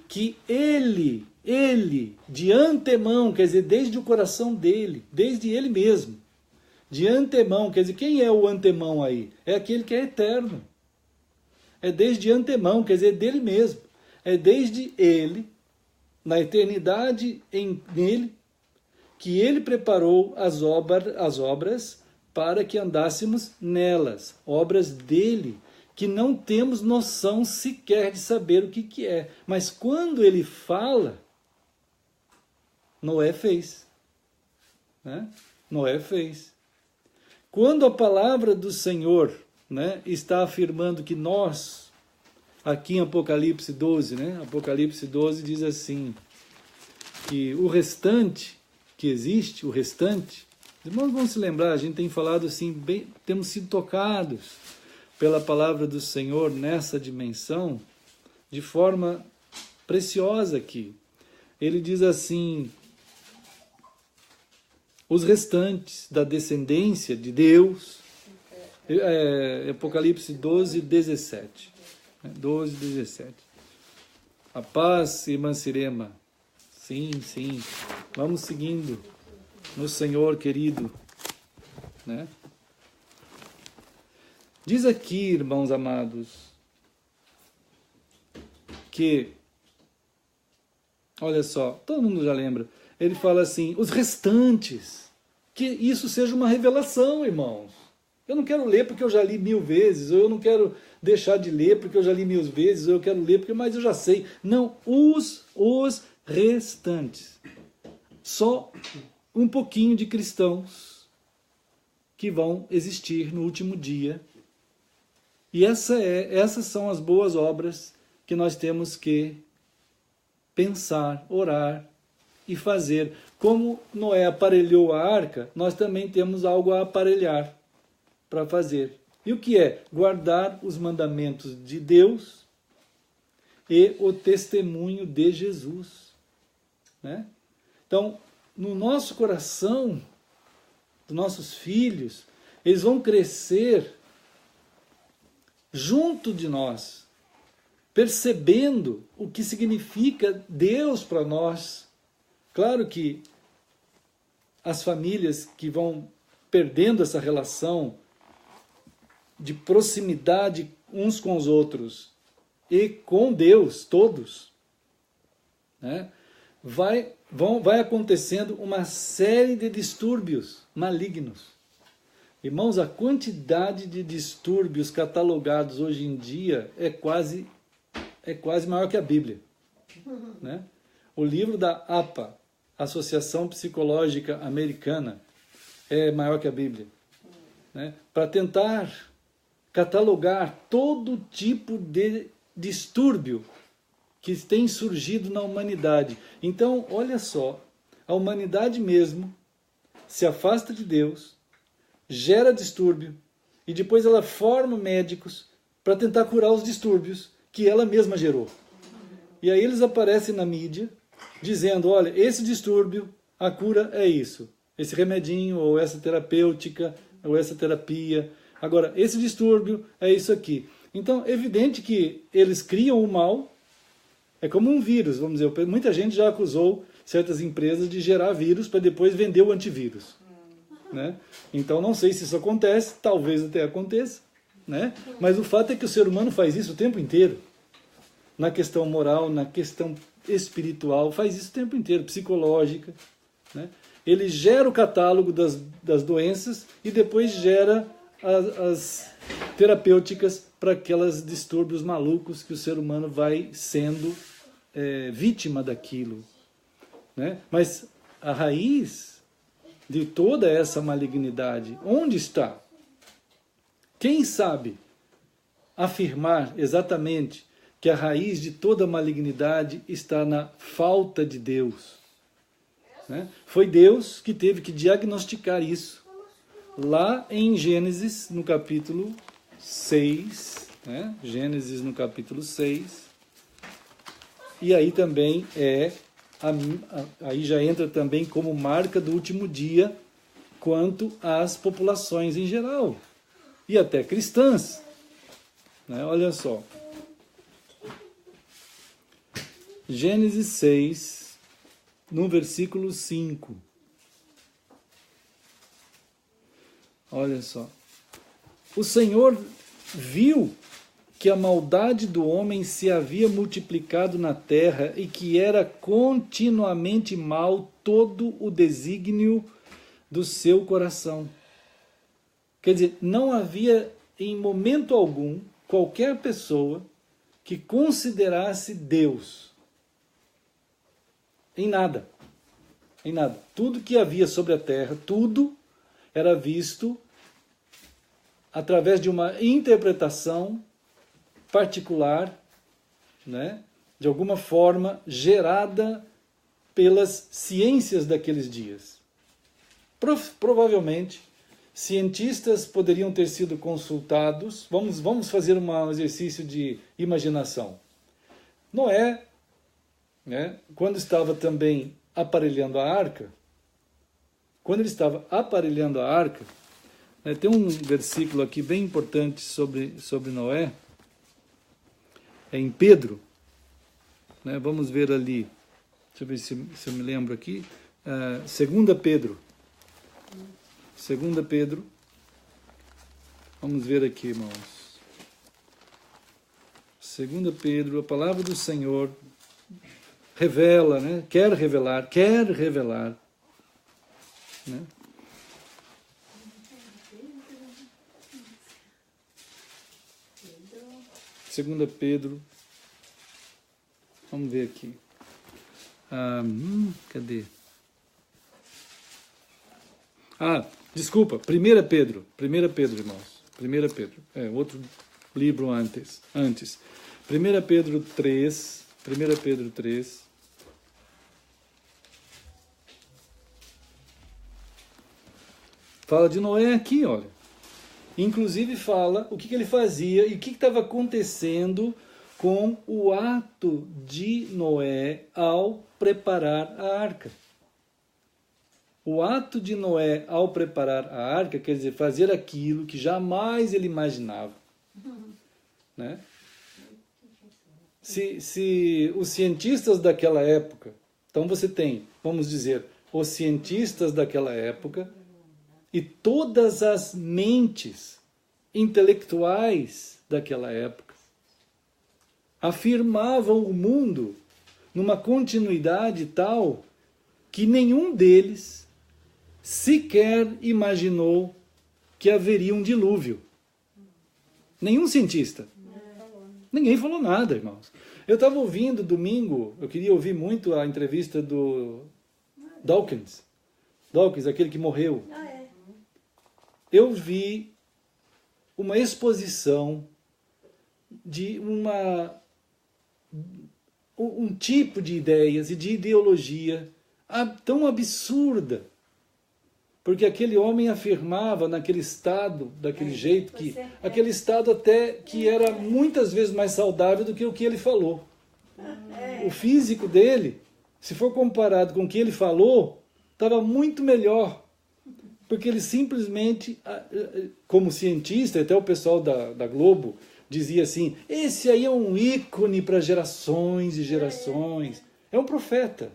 que Ele, de antemão, quer dizer, desde o coração dele, desde Ele mesmo, de antemão, quer dizer, quem é o antemão aí? É aquele que é eterno. É desde antemão, quer dizer, dele mesmo. É desde Ele, na eternidade nele, que Ele preparou as obras para que andássemos nelas, obras dele, que não temos noção sequer de saber o que é. Mas quando Ele fala, Noé fez. Né? Noé fez. Quando a palavra do Senhor, né, está afirmando que nós, aqui em Apocalipse 12, né, Apocalipse 12 diz assim, que o restante que existe, o restante, os irmãos vão se lembrar, a gente tem falado assim, bem, temos sido tocados pela palavra do Senhor nessa dimensão, de forma preciosa aqui. Ele diz assim, os restantes da descendência de Deus, Apocalipse 12, 17. 12, 17. A paz, irmã Cirema. Sim, sim. Vamos seguindo no Senhor querido. Né? Diz aqui, irmãos amados, que, olha só, todo mundo já lembra, ele fala assim, os restantes, que isso seja uma revelação, irmãos. Eu não quero ler porque eu já li 1000 vezes, ou eu não quero deixar de ler porque eu já li 1000 vezes, ou eu quero ler porque mas eu já sei. Não, os restantes. Só um pouquinho de cristãos que vão existir no último dia. E essas são as boas obras que nós temos que pensar, orar e fazer. Como Noé aparelhou a arca, nós também temos algo a aparelhar para fazer. E o que é? Guardar os mandamentos de Deus e o testemunho de Jesus. Né? Então, no nosso coração, dos nossos filhos, eles vão crescer junto de nós, percebendo o que significa Deus para nós. Claro que as famílias que vão perdendo essa relação de proximidade uns com os outros e com Deus, todos, né? Vai acontecendo uma série de distúrbios malignos. Irmãos, a quantidade de distúrbios catalogados hoje em dia é quase maior que a Bíblia. Né? O livro da APA, Associação Psicológica Americana, é maior que a Bíblia. Né? Para tentar catalogar todo tipo de distúrbio que tem surgido na humanidade. Então, olha só, a humanidade mesmo se afasta de Deus, gera distúrbio, e depois ela forma médicos para tentar curar os distúrbios que ela mesma gerou. E aí eles aparecem na mídia, dizendo, olha, esse distúrbio, a cura é isso. Esse remedinho, ou essa terapêutica, ou essa terapia. Agora, esse distúrbio é isso aqui. Então, é evidente que eles criam o mal. É como um vírus, vamos dizer. Muita gente já acusou certas empresas de gerar vírus para depois vender o antivírus. Né? Então, não sei se isso acontece, talvez até aconteça. Né? Mas o fato é que o ser humano faz isso o tempo inteiro. Na questão moral, na questão espiritual, faz isso o tempo inteiro, psicológica. Né? Ele gera o catálogo das doenças e depois gera as terapêuticas para aqueles distúrbios malucos que o ser humano vai sendo vítima daquilo. né? Mas a raiz de toda essa malignidade, onde está? Quem sabe afirmar exatamente que a raiz de toda malignidade está na falta de Deus, né? Foi Deus que teve que diagnosticar isso lá em Gênesis, no capítulo 6, né? Gênesis no capítulo 6. E aí também aí já entra também como marca do último dia quanto às populações em geral, e até cristãs, né? Olha só. Gênesis 6, no versículo 5. Olha só. O Senhor viu que a maldade do homem se havia multiplicado na terra e que era continuamente mal todo o desígnio do seu coração. Quer dizer, não havia em momento algum qualquer pessoa que considerasse Deus. Em nada. Em nada. Tudo que havia sobre a terra, tudo era visto através de uma interpretação particular, né, de alguma forma gerada pelas ciências daqueles dias. Provavelmente, cientistas poderiam ter sido consultados. Vamos fazer um exercício de imaginação. Noé, né, quando estava também aparelhando a arca, né, tem um versículo aqui bem importante sobre Noé, é em Pedro, né, vamos ver ali, deixa eu ver se eu me lembro aqui, 2 Pedro, vamos ver aqui, irmãos, 2 Pedro, a palavra do Senhor revela, né, quer revelar, né? 2 Pedro, vamos ver aqui. Cadê? Desculpa, 1 Pedro, irmãos. 1 Pedro, outro livro antes. 1 Pedro 3, fala de Noé aqui, olha. Inclusive fala o que ele fazia e o que estava acontecendo com o ato de Noé ao preparar a arca. O ato de Noé ao preparar a arca, quer dizer, fazer aquilo que jamais ele imaginava. Né? Se os cientistas daquela época, então você tem, vamos dizer, os cientistas daquela época e todas as mentes intelectuais daquela época afirmavam o mundo numa continuidade tal que nenhum deles sequer imaginou que haveria um dilúvio. Nenhum cientista. Ninguém falou nada, irmãos. Eu estava ouvindo domingo, eu queria ouvir muito a entrevista do Dawkins, aquele que morreu. Eu vi uma exposição de um tipo de ideias e de ideologia tão absurda, porque aquele homem afirmava naquele estado, daquele jeito, que aquele estado até que era muitas vezes mais saudável do que o que ele falou. O físico dele, se for comparado com o que ele falou, estava muito melhor. Porque ele simplesmente, como cientista, até o pessoal da Globo dizia assim, esse aí é um ícone para gerações e gerações. É um profeta.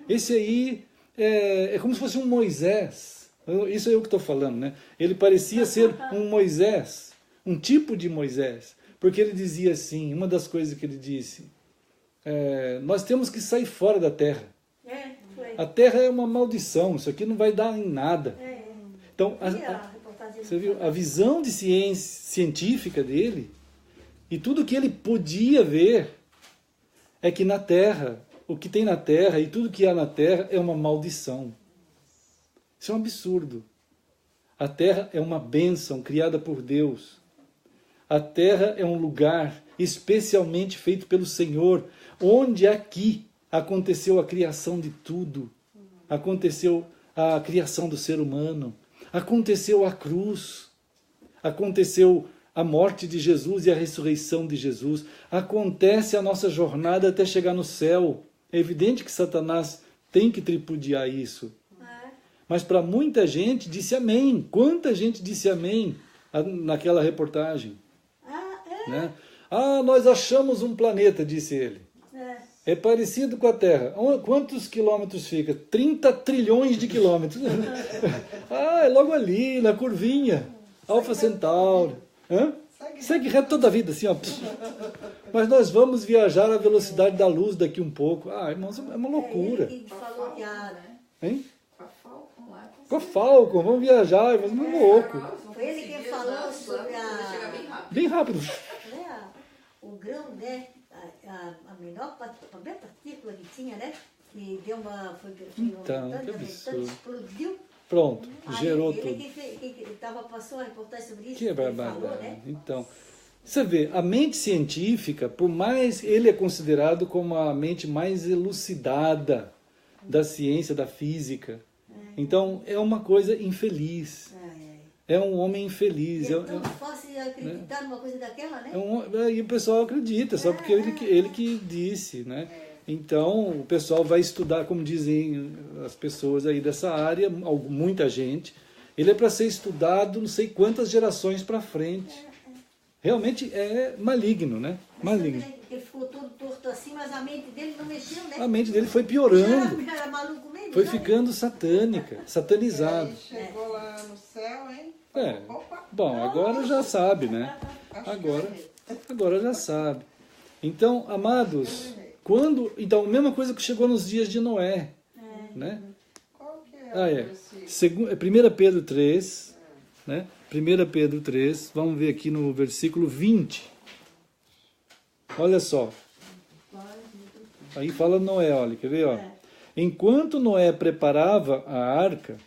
Esse aí é como se fosse um Moisés. Isso é eu que estou falando, né? Ele parecia ser um Moisés, um tipo de Moisés. Porque ele dizia assim, uma das coisas que ele disse, nós temos que sair fora da terra. A terra é uma maldição, isso aqui não vai dar em nada. Então, você viu a visão de científica dele, e tudo que ele podia ver é que na Terra o que tem na terra e tudo que há na terra é uma maldição. Isso é um absurdo. A terra é uma bênção criada por Deus. A terra é um lugar especialmente feito pelo Senhor, onde aqui aconteceu a criação de tudo. Aconteceu a criação do ser humano. Aconteceu a cruz. Aconteceu a morte de Jesus e a ressurreição de Jesus. Acontece a nossa jornada até chegar no céu. É evidente que Satanás tem que tripudiar isso. Mas para muita gente disse amém. Quanta gente disse amém naquela reportagem? Né? Nós achamos um planeta, disse ele. É parecido com a Terra. Quantos quilômetros fica? 30 trilhões de quilômetros. É logo ali, na curvinha. Alfa Centauri. Segue reto toda a vida, assim, ó. Mas nós vamos viajar à velocidade da luz daqui um pouco. Irmãos, é uma loucura. Ele falou que Hein? Com a Falcon lá. Com a Falcon, vamos viajar, mas é louco. Foi ele quem falou sobre Chega bem rápido. Bem rápido. o grão, né? A menor partícula que tinha, né? Que deu uma. Foi Então, que aumentando, absurdo. explodiu. Pronto, gerou ele tudo. passou a reportagem sobre isso. Que ele barbaridade. falou, né? Então, você vê, a mente científica, por mais ele é considerado como a mente mais elucidada da ciência, da física. Então, é uma coisa infeliz. É um homem infeliz. E é tão fácil acreditar numa coisa daquela, né? E o pessoal acredita, só porque ele que disse, né? Então, o pessoal vai estudar, como dizem as pessoas aí dessa área, muita gente. Ele é para ser estudado não sei quantas gerações para frente. Realmente é maligno, né? Maligno. Ele ficou todo torto assim, mas a mente dele não mexeu, né? A mente dele foi piorando. Era maluco mesmo. Foi né? ficando satânica, satanizado. Aí chegou lá no céu, hein? Opa, Bom, agora já sabe, né? Agora já sabe. Então, amados, então, a mesma coisa que chegou nos dias de Noé, né? qual que é o versículo? 1 Pedro 3, né? 1 Pedro 3, vamos ver aqui no versículo 20. Olha só. Aí fala Noé, olha, quer ver? Ó? Enquanto Noé preparava a arca,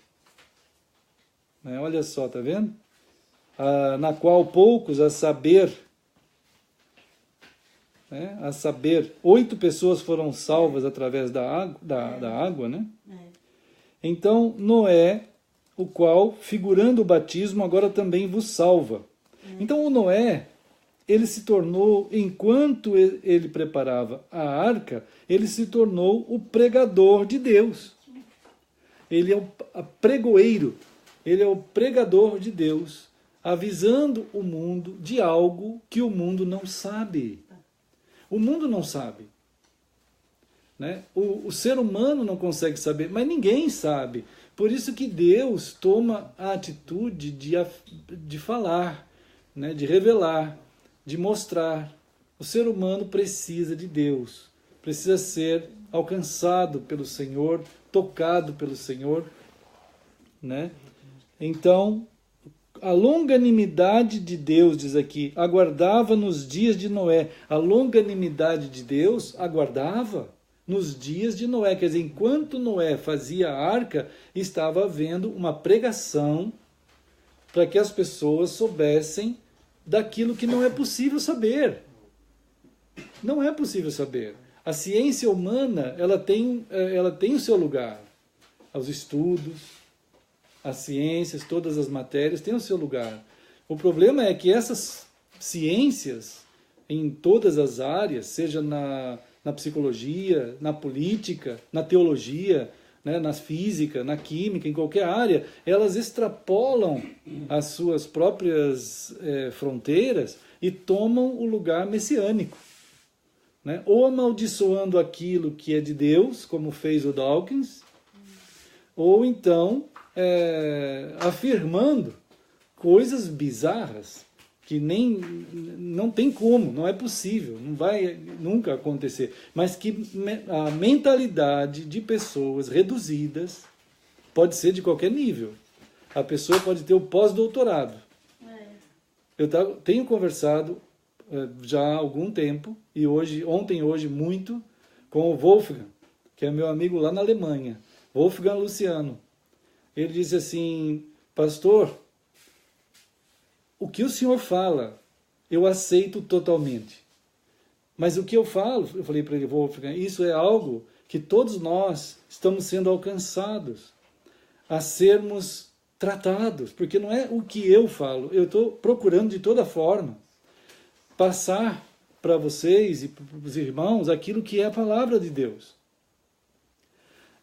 né, olha só, tá vendo? Na qual poucos, a saber, 8 pessoas foram salvas através da água, né? Então, Noé, o qual, figurando o batismo, agora também vos salva. Então, o Noé, ele se tornou, enquanto ele preparava a arca, ele se tornou o pregador de Deus. Ele é o pregoeiro, ele é o pregador de Deus, avisando o mundo de algo que o mundo não sabe. O mundo não sabe. Né? O ser humano não consegue saber, mas ninguém sabe. Por isso que Deus toma a atitude de falar, né? De revelar, de mostrar. O ser humano precisa de Deus, precisa ser alcançado pelo Senhor, tocado pelo Senhor. Né? Então, a longanimidade de Deus, diz aqui, aguardava nos dias de Noé. A longanimidade de Deus aguardava nos dias de Noé. Quer dizer, enquanto Noé fazia a arca, estava havendo uma pregação para que as pessoas soubessem daquilo que não é possível saber. Não é possível saber. A ciência humana, ela tem o seu lugar. Os estudos, as ciências, todas as matérias têm o seu lugar. O problema é que essas ciências, em todas as áreas, seja na psicologia, na política, na teologia, né, na física, na química, em qualquer área, elas extrapolam as suas próprias fronteiras e tomam o lugar messiânico. Né? Ou amaldiçoando aquilo que é de Deus, como fez o Dawkins, ou então afirmando coisas bizarras que não tem como, não é possível, não vai nunca acontecer, mas que a mentalidade de pessoas reduzidas pode ser de qualquer nível. A pessoa pode ter o pós-doutorado. Eu tenho conversado já há algum tempo, e ontem e hoje muito, com o Wolfgang, que é meu amigo lá na Alemanha, Wolfgang Luciano. Ele disse assim: pastor, o que o senhor fala, eu aceito totalmente. Mas o que eu falo, eu falei para ele, Wolfgang, isso é algo que todos nós estamos sendo alcançados a sermos tratados, porque não é o que eu falo, eu estou procurando de toda forma passar para vocês e para os irmãos aquilo que é a palavra de Deus.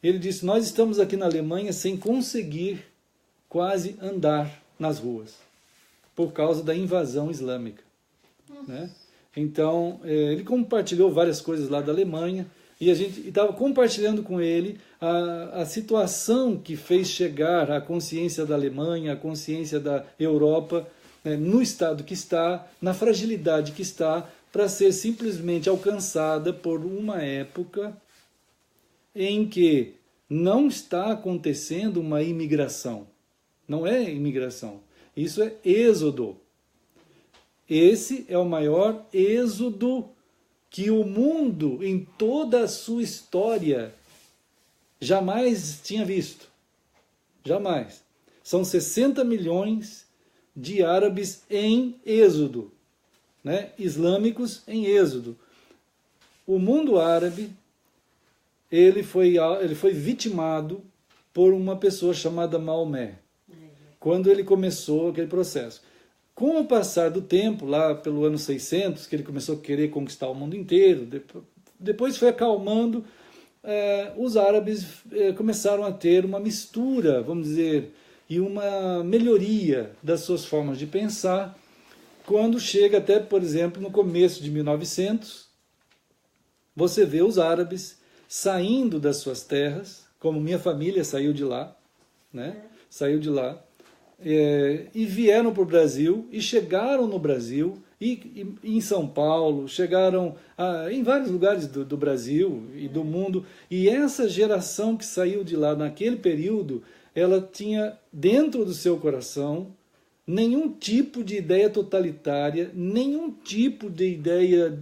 Ele disse, nós estamos aqui na Alemanha sem conseguir quase andar nas ruas, por causa da invasão islâmica. Né? Então, ele compartilhou várias coisas lá da Alemanha, e a gente estava compartilhando com ele a situação que fez chegar a consciência da Alemanha, a consciência da Europa, né, no estado que está, na fragilidade que está, para ser simplesmente alcançada por uma época em que não está acontecendo uma imigração. Não é imigração. Isso é êxodo. Esse é o maior êxodo que o mundo, em toda a sua história, jamais tinha visto. Jamais. São 60 milhões de árabes em êxodo, né? Islâmicos em êxodo. O mundo árabe, ele foi vitimado por uma pessoa chamada Maomé, quando ele começou aquele processo. Com o passar do tempo, lá pelo ano 600, que ele começou a querer conquistar o mundo inteiro, depois foi acalmando, os árabes começaram a ter uma mistura, vamos dizer, e uma melhoria das suas formas de pensar, quando chega até, por exemplo, no começo de 1900, você vê os árabes saindo das suas terras, como minha família saiu de lá, né? Saiu de lá, e vieram para o Brasil, e chegaram no Brasil, e em São Paulo, chegaram em vários lugares do Brasil e do mundo, e essa geração que saiu de lá naquele período, ela tinha dentro do seu coração nenhum tipo de ideia totalitária, nenhum tipo de ideia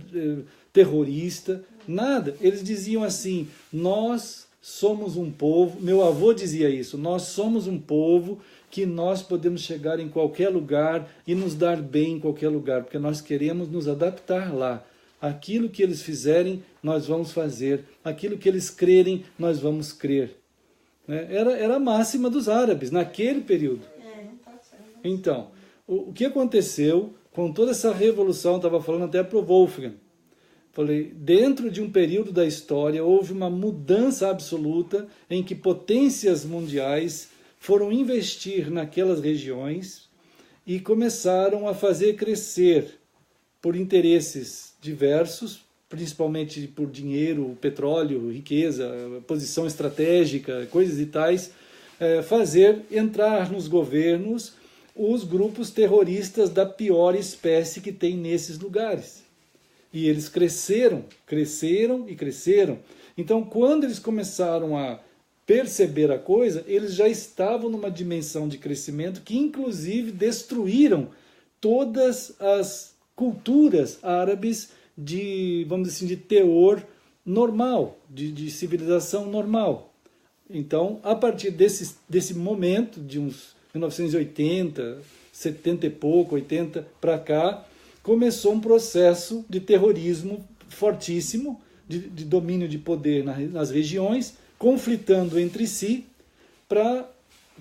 terrorista, nada. Eles diziam assim, nós somos um povo, meu avô dizia isso, nós somos um povo que nós podemos chegar em qualquer lugar e nos dar bem em qualquer lugar, porque nós queremos nos adaptar lá. Aquilo que eles fizerem, nós vamos fazer. Aquilo que eles crerem, nós vamos crer. Era a máxima dos árabes, naquele período. Então, o que aconteceu com toda essa revolução, estava falando até para o Wolfgang, falei, dentro de um período da história, houve uma mudança absoluta em que potências mundiais foram investir naquelas regiões e começaram a fazer crescer por interesses diversos, principalmente por dinheiro, petróleo, riqueza, posição estratégica, coisas e tais, fazer entrar nos governos os grupos terroristas da pior espécie que tem nesses lugares. E eles cresceram. Então, quando eles começaram a perceber a coisa, eles já estavam numa dimensão de crescimento que, inclusive, destruíram todas as culturas árabes de, vamos dizer assim, de teor normal, de civilização normal. Então, a partir desse momento, de uns 1980, 70 e pouco, 80 para cá, começou um processo de terrorismo fortíssimo, de domínio de poder nas regiões, conflitando entre si,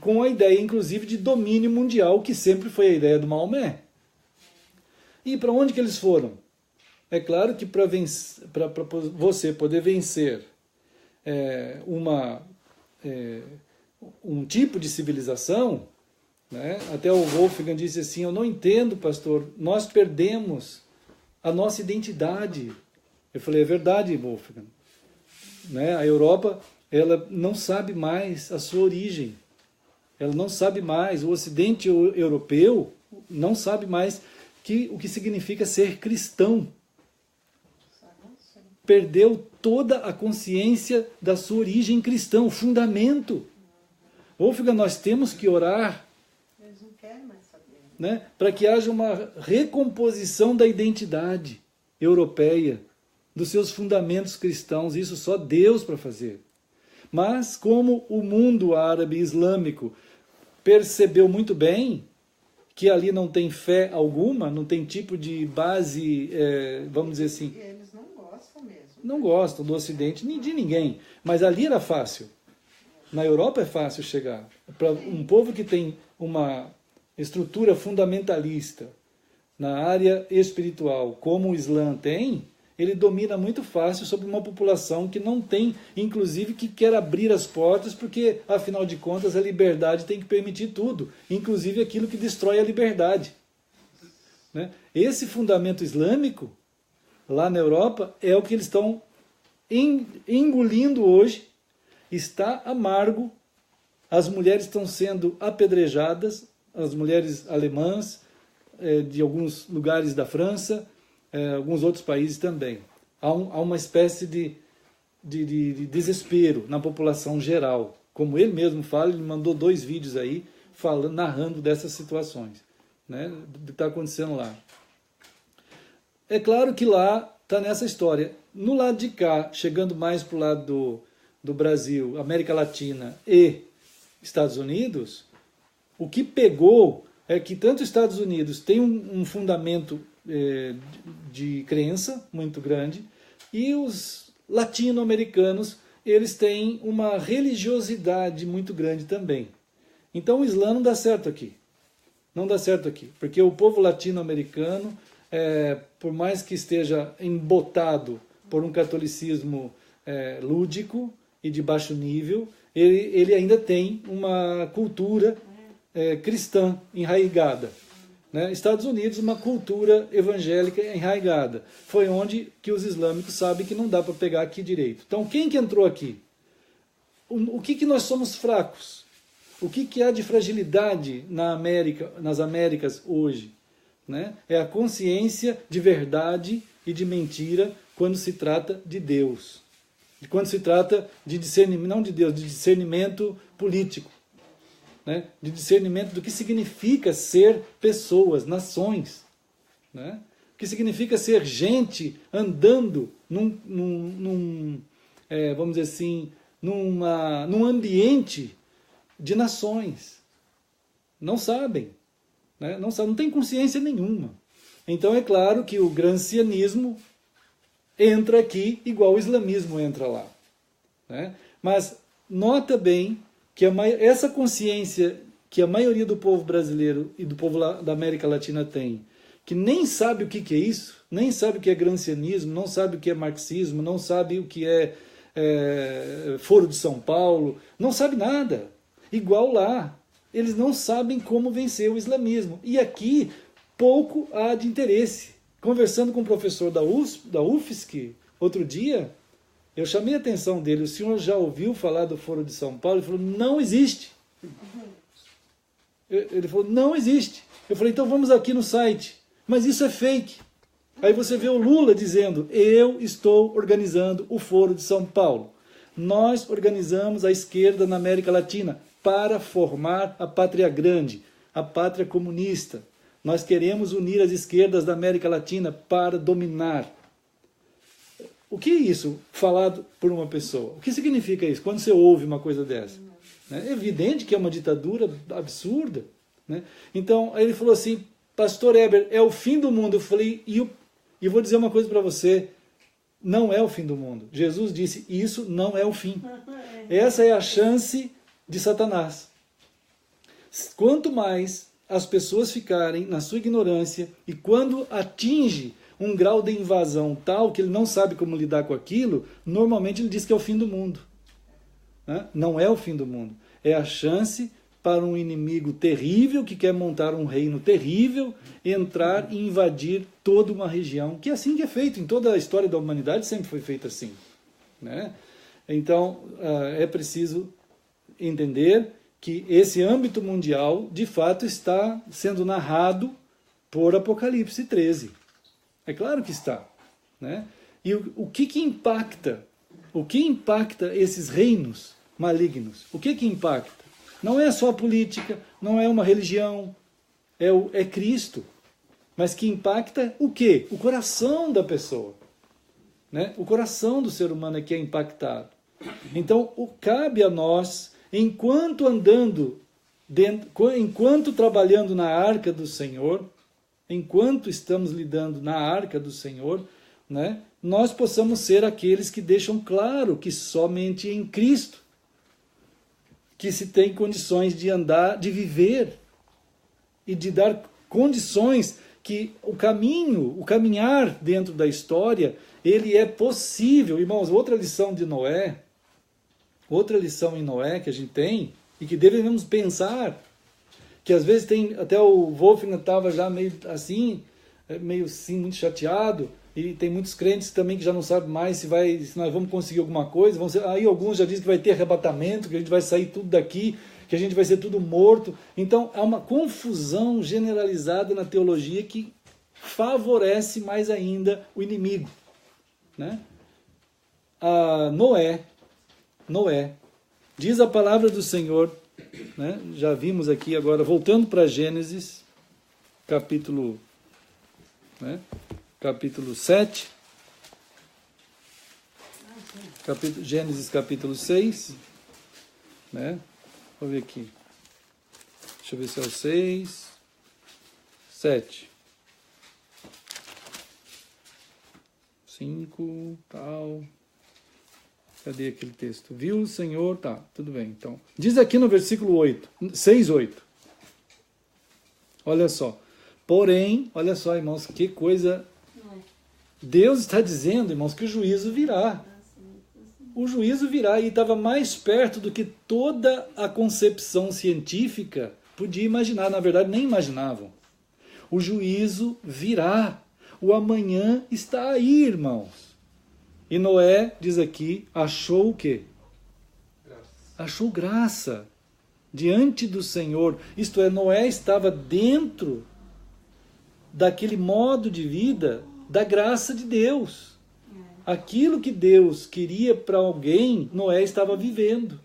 com a ideia, inclusive, de domínio mundial, que sempre foi a ideia do Maomé. E para onde que eles foram? É claro que para você poder vencer um tipo de civilização, né? Até o Wolfgang disse assim, eu não entendo, pastor, nós perdemos a nossa identidade. Eu falei, é verdade, Wolfgang. Né? A Europa, ela não sabe mais a sua origem. Ela não sabe mais, o Ocidente europeu não sabe mais o que significa ser cristão. Perdeu toda a consciência da sua origem cristã, o fundamento. Wolfgang, nós temos que orar, Eles não querem mais saber. né, para que haja uma recomposição da identidade europeia. dos seus fundamentos cristãos, isso só Deus para fazer. Mas como o mundo árabe islâmico percebeu muito bem que ali não tem fé alguma, não tem tipo de base, vamos dizer assim... E eles não gostam mesmo. Não gostam do Ocidente, nem de ninguém. Mas ali era fácil. Na Europa é fácil chegar. Para um povo que tem uma estrutura fundamentalista na área espiritual, como o Islã tem, ele domina muito fácil sobre uma população que não tem, inclusive, que quer abrir as portas, porque, afinal de contas, a liberdade tem que permitir tudo, inclusive aquilo que destrói a liberdade. Né? Esse fundamento islâmico, lá na Europa, é o que eles estão engolindo hoje, está amargo, as mulheres estão sendo apedrejadas, as mulheres alemãs, de alguns lugares da França, alguns outros países também. Há uma espécie de desespero na população geral. Como ele mesmo fala, ele mandou 2 vídeos aí narrando dessas situações, né, do que está acontecendo lá. É claro que lá está nessa história. No lado de cá, chegando mais para o lado do Brasil, América Latina e Estados Unidos, o que pegou é que tanto os Estados Unidos tem um fundamento de crença muito grande, e os latino-americanos, eles têm uma religiosidade muito grande também. Então o Islã não dá certo aqui. Não dá certo aqui, porque o povo latino-americano, por mais que esteja embotado por um catolicismo lúdico e de baixo nível, ele ainda tem uma cultura cristã enraizada. Né? Estados Unidos, uma cultura evangélica enraizada. Foi onde que os islâmicos sabem que não dá para pegar aqui direito. Então, quem que entrou aqui? O que nós somos fracos? O que há de fragilidade nas Américas hoje? Né? É a consciência de verdade e de mentira quando se trata de Deus. Quando se trata de discernimento, não de Deus, de discernimento político. Né? De discernimento do que significa ser pessoas, nações. Né? O que significa ser gente andando vamos dizer assim, num ambiente de nações. Não sabem. Né? Não tem consciência nenhuma. Então é claro que o grancianismo entra aqui igual o islamismo entra lá. Né? Mas nota bem que essa consciência que a maioria do povo brasileiro e do povo da América Latina tem, que nem sabe o que é isso, nem sabe o que é grancianismo, não sabe o que é marxismo, não sabe o que é Foro de São Paulo, não sabe nada. Igual lá, eles não sabem como vencer o islamismo. E aqui, pouco há de interesse. Conversando com o professor da UFSC, outro dia, eu chamei a atenção dele. O senhor já ouviu falar do Foro de São Paulo? Ele falou, não existe. Ele falou, não existe. Eu falei, então vamos aqui no site. Mas isso é fake. Aí você vê o Lula dizendo, eu estou organizando o Foro de São Paulo. Nós organizamos a esquerda na América Latina para formar a pátria grande, a pátria comunista. Nós queremos unir as esquerdas da América Latina para dominar. O que é isso, falado por uma pessoa? O que significa isso, quando você ouve uma coisa dessa? É evidente que é uma ditadura absurda. Né? Então, aí ele falou assim, Pastor Heber, é o fim do mundo. Eu falei, e vou dizer uma coisa para você, não é o fim do mundo. Jesus disse, isso não é o fim. Essa é a chance de Satanás. Quanto mais as pessoas ficarem na sua ignorância, e quando atinge um grau de invasão tal que ele não sabe como lidar com aquilo, normalmente ele diz que é o fim do mundo. Né? Não é o fim do mundo. É a chance para um inimigo terrível, que quer montar um reino terrível, entrar e invadir toda uma região, que é assim que é feito. Em toda a história da humanidade sempre foi feito assim. Né? Então, é preciso entender que esse âmbito mundial, de fato, está sendo narrado por Apocalipse 13. É claro que está. Né? E o que impacta? O que impacta esses reinos malignos? O que impacta? Não é só a política, não é uma religião, é Cristo. Mas que impacta o quê? O coração da pessoa. né? O coração do ser humano é que é impactado. Então, cabe a nós, enquanto trabalhando na arca do Senhor, enquanto estamos lidando na arca do Senhor, né, nós possamos ser aqueles que deixam claro que somente em Cristo que se tem condições de andar, de viver e de dar condições que o caminhar dentro da história, ele é possível. Irmãos, outra lição em Noé que a gente tem e que devemos pensar, que às vezes tem, até o Wolfgang estava já meio assim, muito chateado, e tem muitos crentes também que já não sabem mais se nós vamos conseguir alguma coisa. Aí alguns já dizem que vai ter arrebatamento, que a gente vai sair tudo daqui, que a gente vai ser tudo morto. Então há uma confusão generalizada na teologia que favorece mais ainda o inimigo, né? Noé, diz a palavra do Senhor, né? Já vimos aqui agora, voltando para Gênesis, capítulo 7, Gênesis capítulo 6, né? Vou ver aqui. Deixa eu ver se é o 6, 7, 5, tal. Cadê aquele texto? Viu o Senhor? Tá, tudo bem. Então, diz aqui no versículo 6, 8. Olha só. Porém, olha só, irmãos, que coisa. Deus está dizendo, irmãos, que o juízo virá. O juízo virá, e estava mais perto do que toda a concepção científica podia imaginar. Na verdade, nem imaginavam. O juízo virá. O amanhã está aí, irmãos. E Noé, diz aqui, achou o quê? Graça. Achou graça diante do Senhor. Isto é, Noé estava dentro daquele modo de vida da graça de Deus. Aquilo que Deus queria para alguém, Noé estava vivendo.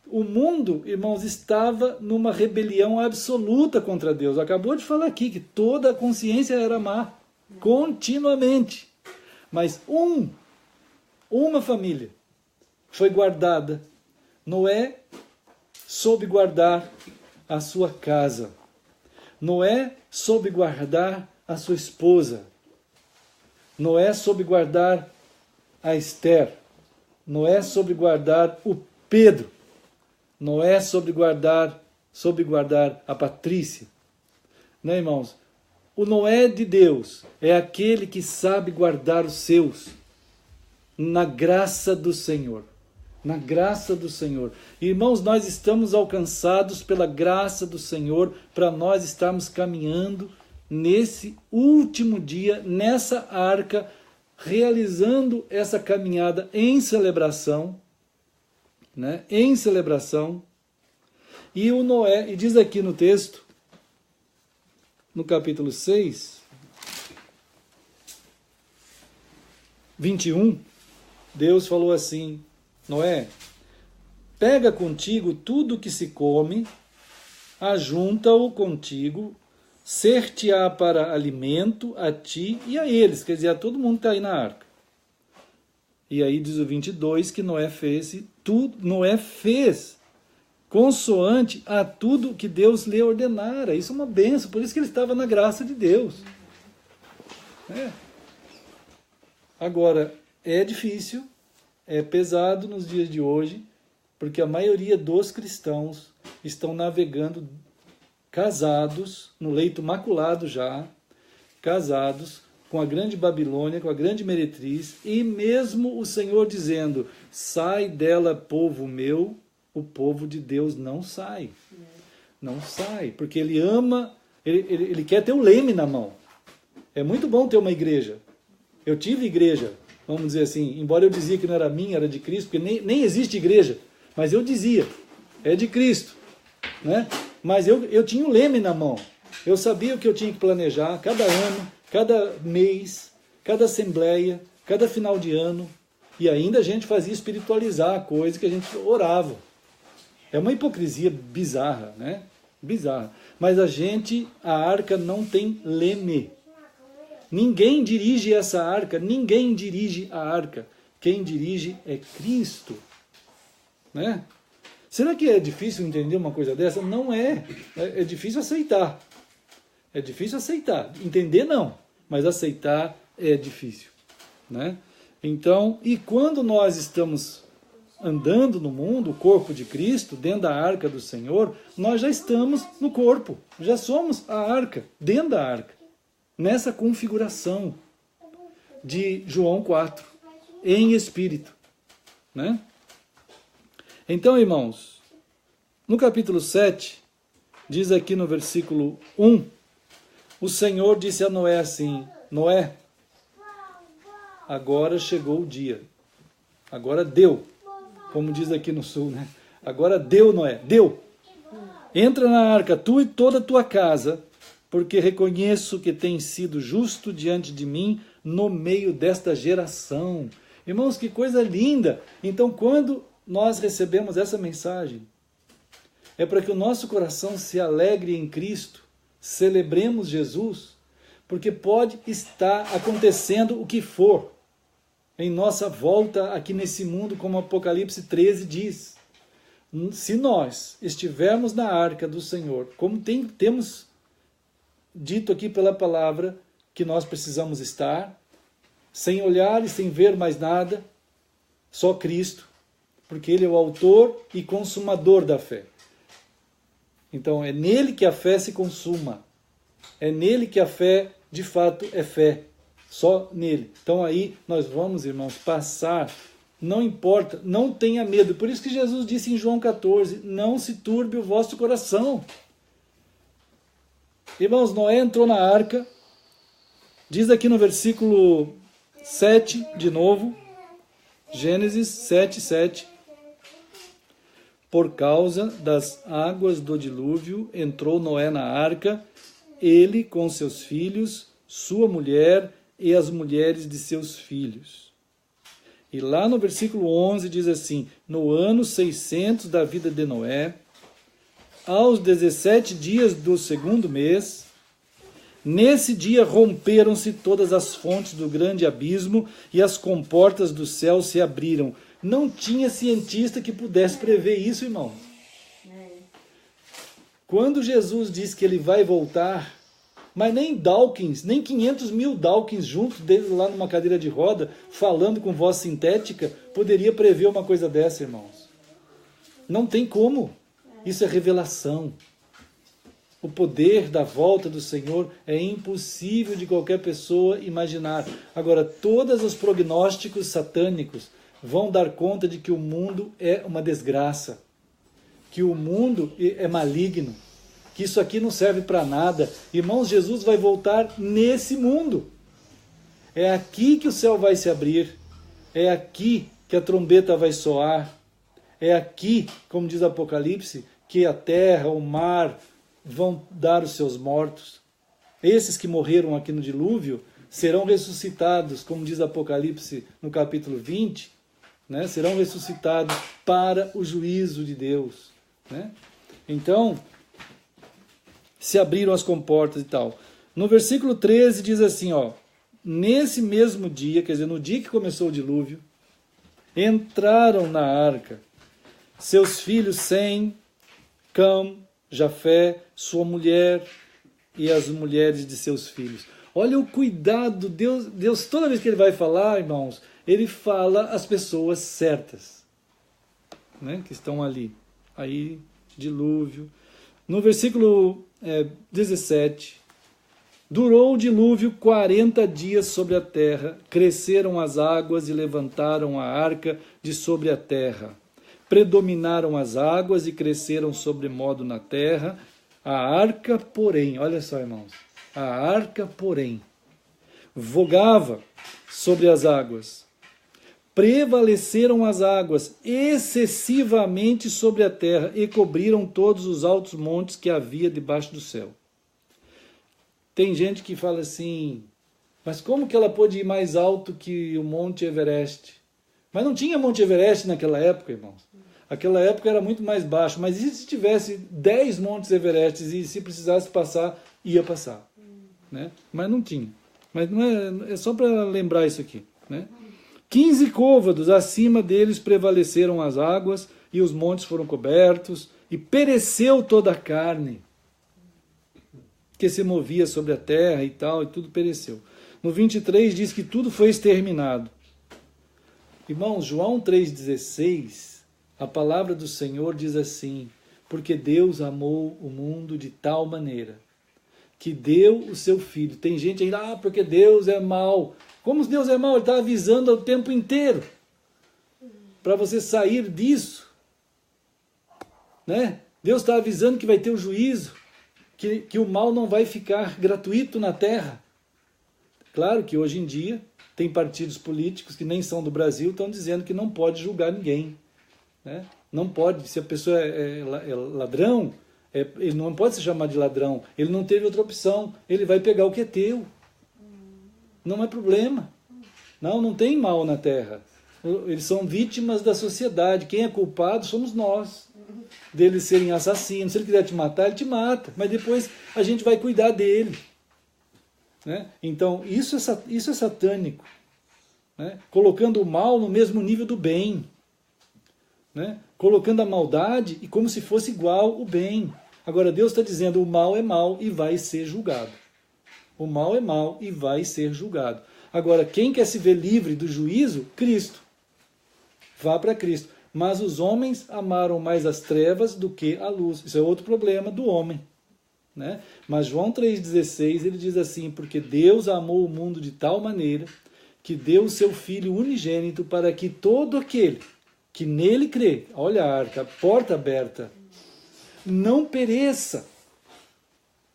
O mundo, irmãos, estava numa rebelião absoluta contra Deus. Acabou de falar aqui que toda a consciência era má, continuamente. Mas uma família foi guardada. Noé soube guardar a sua casa. Noé soube guardar a sua esposa. Noé soube guardar a Esther. Noé soube guardar o Pedro. Noé soube guardar a Patrícia. Né, irmãos? O Noé de Deus é aquele que sabe guardar os seus na graça do Senhor. Na graça do Senhor. Irmãos, nós estamos alcançados pela graça do Senhor para nós estarmos caminhando nesse último dia, nessa arca, realizando essa caminhada em celebração, né? Em celebração. E o Noé, e diz aqui no texto, no capítulo 6, 21, Deus falou assim: Noé, pega contigo tudo que se come, ajunta-o contigo, ser-te-á para alimento a ti e a eles. Quer dizer, a todo mundo que está aí na arca. E aí diz o 22 que Noé fez consoante a tudo que Deus lhe ordenara. Isso é uma bênção, por isso que ele estava na graça de Deus. Agora, é difícil, é pesado nos dias de hoje, porque a maioria dos cristãos estão navegando casados, no leito maculado já, casados com a grande Babilônia, com a grande meretriz, e mesmo o Senhor dizendo: sai dela, povo meu, o povo de Deus não sai. Não sai, porque ele ama, ele quer ter o leme na mão. É muito bom ter uma igreja. Eu tive igreja, vamos dizer assim, embora eu dizia que não era minha, era de Cristo, porque nem existe igreja, mas eu dizia, é de Cristo, né? Mas eu tinha o leme na mão. Eu sabia o que eu tinha que planejar, cada ano, cada mês, cada assembleia, cada final de ano, e ainda a gente fazia espiritualizar a coisa que a gente orava. É uma hipocrisia bizarra, né? Bizarra. Mas a arca não tem leme. Ninguém dirige essa arca, ninguém dirige a arca. Quem dirige é Cristo. Né? Será que é difícil entender uma coisa dessa? Não é. É difícil aceitar. É difícil aceitar. Entender não, mas aceitar é difícil. Né? Então, e quando nós estamos andando no mundo, o corpo de Cristo, dentro da arca do Senhor, nós já estamos no corpo, já somos a arca, dentro da arca, nessa configuração de João 4, em espírito. Né? Então, irmãos, no capítulo 7, diz aqui no versículo 1, o Senhor disse a Noé assim: Noé, agora chegou o dia, agora deu, como diz aqui no sul, né? Agora deu, Noé, deu. Entra na arca, tu e toda a tua casa, porque reconheço que tens sido justo diante de mim no meio desta geração. Irmãos, que coisa linda! Então, quando nós recebemos essa mensagem, é para que o nosso coração se alegre em Cristo, celebremos Jesus, porque pode estar acontecendo o que for em nossa volta aqui nesse mundo, como Apocalipse 13 diz. Se nós estivermos na arca do Senhor, como temos dito aqui pela palavra, que nós precisamos estar, sem olhar e sem ver mais nada, só Cristo, porque Ele é o autor e consumador da fé. Então é nele que a fé se consuma, é nele que a fé de fato é fé. Só nele. Então aí nós vamos, irmãos, passar, não importa, não tenha medo. Por isso que Jesus disse em João 14, não se turbe o vosso coração. Irmãos, Noé entrou na arca, diz aqui no versículo 7, de novo, Gênesis 7, 7. Por causa das águas do dilúvio, entrou Noé na arca, ele com seus filhos, sua mulher e as mulheres de seus filhos. E lá no versículo 11 diz assim: no ano 600 da vida de Noé, aos 17 dias do segundo mês, nesse dia romperam-se todas as fontes do grande abismo e as comportas do céu se abriram. Não tinha cientista que pudesse prever isso, irmão. Quando Jesus diz que ele vai voltar, mas nem Dawkins, nem 500 mil Dawkins juntos dele lá numa cadeira de roda, falando com voz sintética, poderia prever uma coisa dessa, irmãos. Não tem como. Isso é revelação. O poder da volta do Senhor é impossível de qualquer pessoa imaginar. Agora, todos os prognósticos satânicos vão dar conta de que o mundo é uma desgraça, que o mundo é maligno, que isso aqui não serve para nada. Irmãos, Jesus vai voltar nesse mundo. É aqui que o céu vai se abrir. É aqui que a trombeta vai soar. É aqui, como diz Apocalipse, que a terra, o mar vão dar os seus mortos. Esses que morreram aqui no dilúvio serão ressuscitados, como diz Apocalipse no capítulo 20, né? Serão ressuscitados para o juízo de Deus. Né? Então, se abriram as comportas e tal. No versículo 13 diz assim, ó, nesse mesmo dia, quer dizer, no dia que começou o dilúvio, entraram na arca seus filhos Sem, Cam, Jafé, sua mulher e as mulheres de seus filhos. Olha o cuidado, Deus toda vez que ele vai falar, irmãos, ele fala as pessoas certas, né, que estão ali. Aí, dilúvio. No versículo 17, durou o dilúvio 40 dias sobre a terra, cresceram as águas e levantaram a arca de sobre a terra. Predominaram as águas e cresceram sobremodo na terra. A arca, porém, olha só, irmãos, a arca, porém, vogava sobre as águas. Prevaleceram as águas excessivamente sobre a terra e cobriram todos os altos montes que havia debaixo do céu. Tem gente que fala assim, mas como que ela pôde ir mais alto que o Monte Everest? Mas não tinha Monte Everest naquela época, irmãos. Aquela época era muito mais baixo, mas e se tivesse 10 Montes Everest e se precisasse passar, ia passar. Né? Mas não tinha. Mas não é só para lembrar isso aqui, né? 15 côvados acima deles prevaleceram as águas, e os montes foram cobertos, e pereceu toda a carne que se movia sobre a terra e tal, e tudo pereceu. No 23 diz que tudo foi exterminado. Irmãos, João 3,16, a palavra do Senhor diz assim: porque Deus amou o mundo de tal maneira que deu o seu Filho. Tem gente ainda, porque Deus é mau. Como Deus é mau? Ele está avisando o tempo inteiro para você sair disso, né? Deus está avisando que vai ter o juízo, que o mal não vai ficar gratuito na terra. Claro que hoje em dia tem partidos políticos que nem são do Brasil, estão dizendo que não pode julgar ninguém, né? Não pode, se a pessoa é ladrão, ele não pode se chamar de ladrão, ele não teve outra opção, ele vai pegar o que é teu. Não é problema. Não tem mal na terra. Eles são vítimas da sociedade. Quem é culpado somos nós. Deles serem assassinos. Se ele quiser te matar, ele te mata. Mas depois a gente vai cuidar dele. Né? Então, isso é satânico. Né? Colocando o mal no mesmo nível do bem. Né? Colocando a maldade e como se fosse igual o bem. Agora, Deus está dizendo, o mal é mal e vai ser julgado. O mal é mal e vai ser julgado. Agora, quem quer se ver livre do juízo? Cristo. Vá para Cristo. Mas os homens amaram mais as trevas do que a luz. Isso é outro problema do homem. Né? Mas João 3,16, ele diz assim, porque Deus amou o mundo de tal maneira que deu o seu Filho unigênito para que todo aquele que nele crê, olha a arca, a porta aberta, não pereça.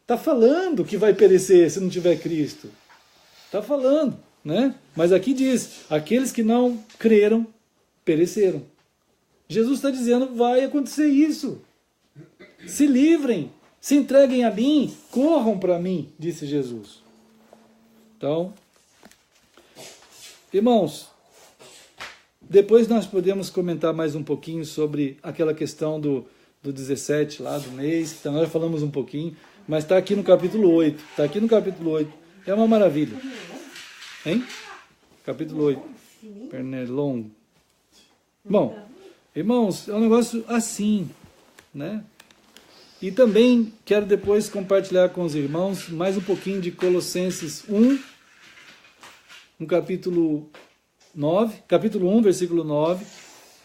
Está falando que vai perecer se não tiver Cristo. Está falando, né? Mas aqui diz, aqueles que não creram, pereceram. Jesus está dizendo, vai acontecer isso. Se livrem, se entreguem a mim, corram para mim, disse Jesus. Então, irmãos, depois nós podemos comentar mais um pouquinho sobre aquela questão do 17 lá do mês, então nós falamos um pouquinho, mas está aqui no capítulo 8. Está aqui no capítulo 8. É uma maravilha. Hein? Capítulo 8. Pernelon. Bom, irmãos, é um negócio assim, né? E também quero depois compartilhar com os irmãos mais um pouquinho de Colossenses 1, no capítulo 9, capítulo 1, versículo 9,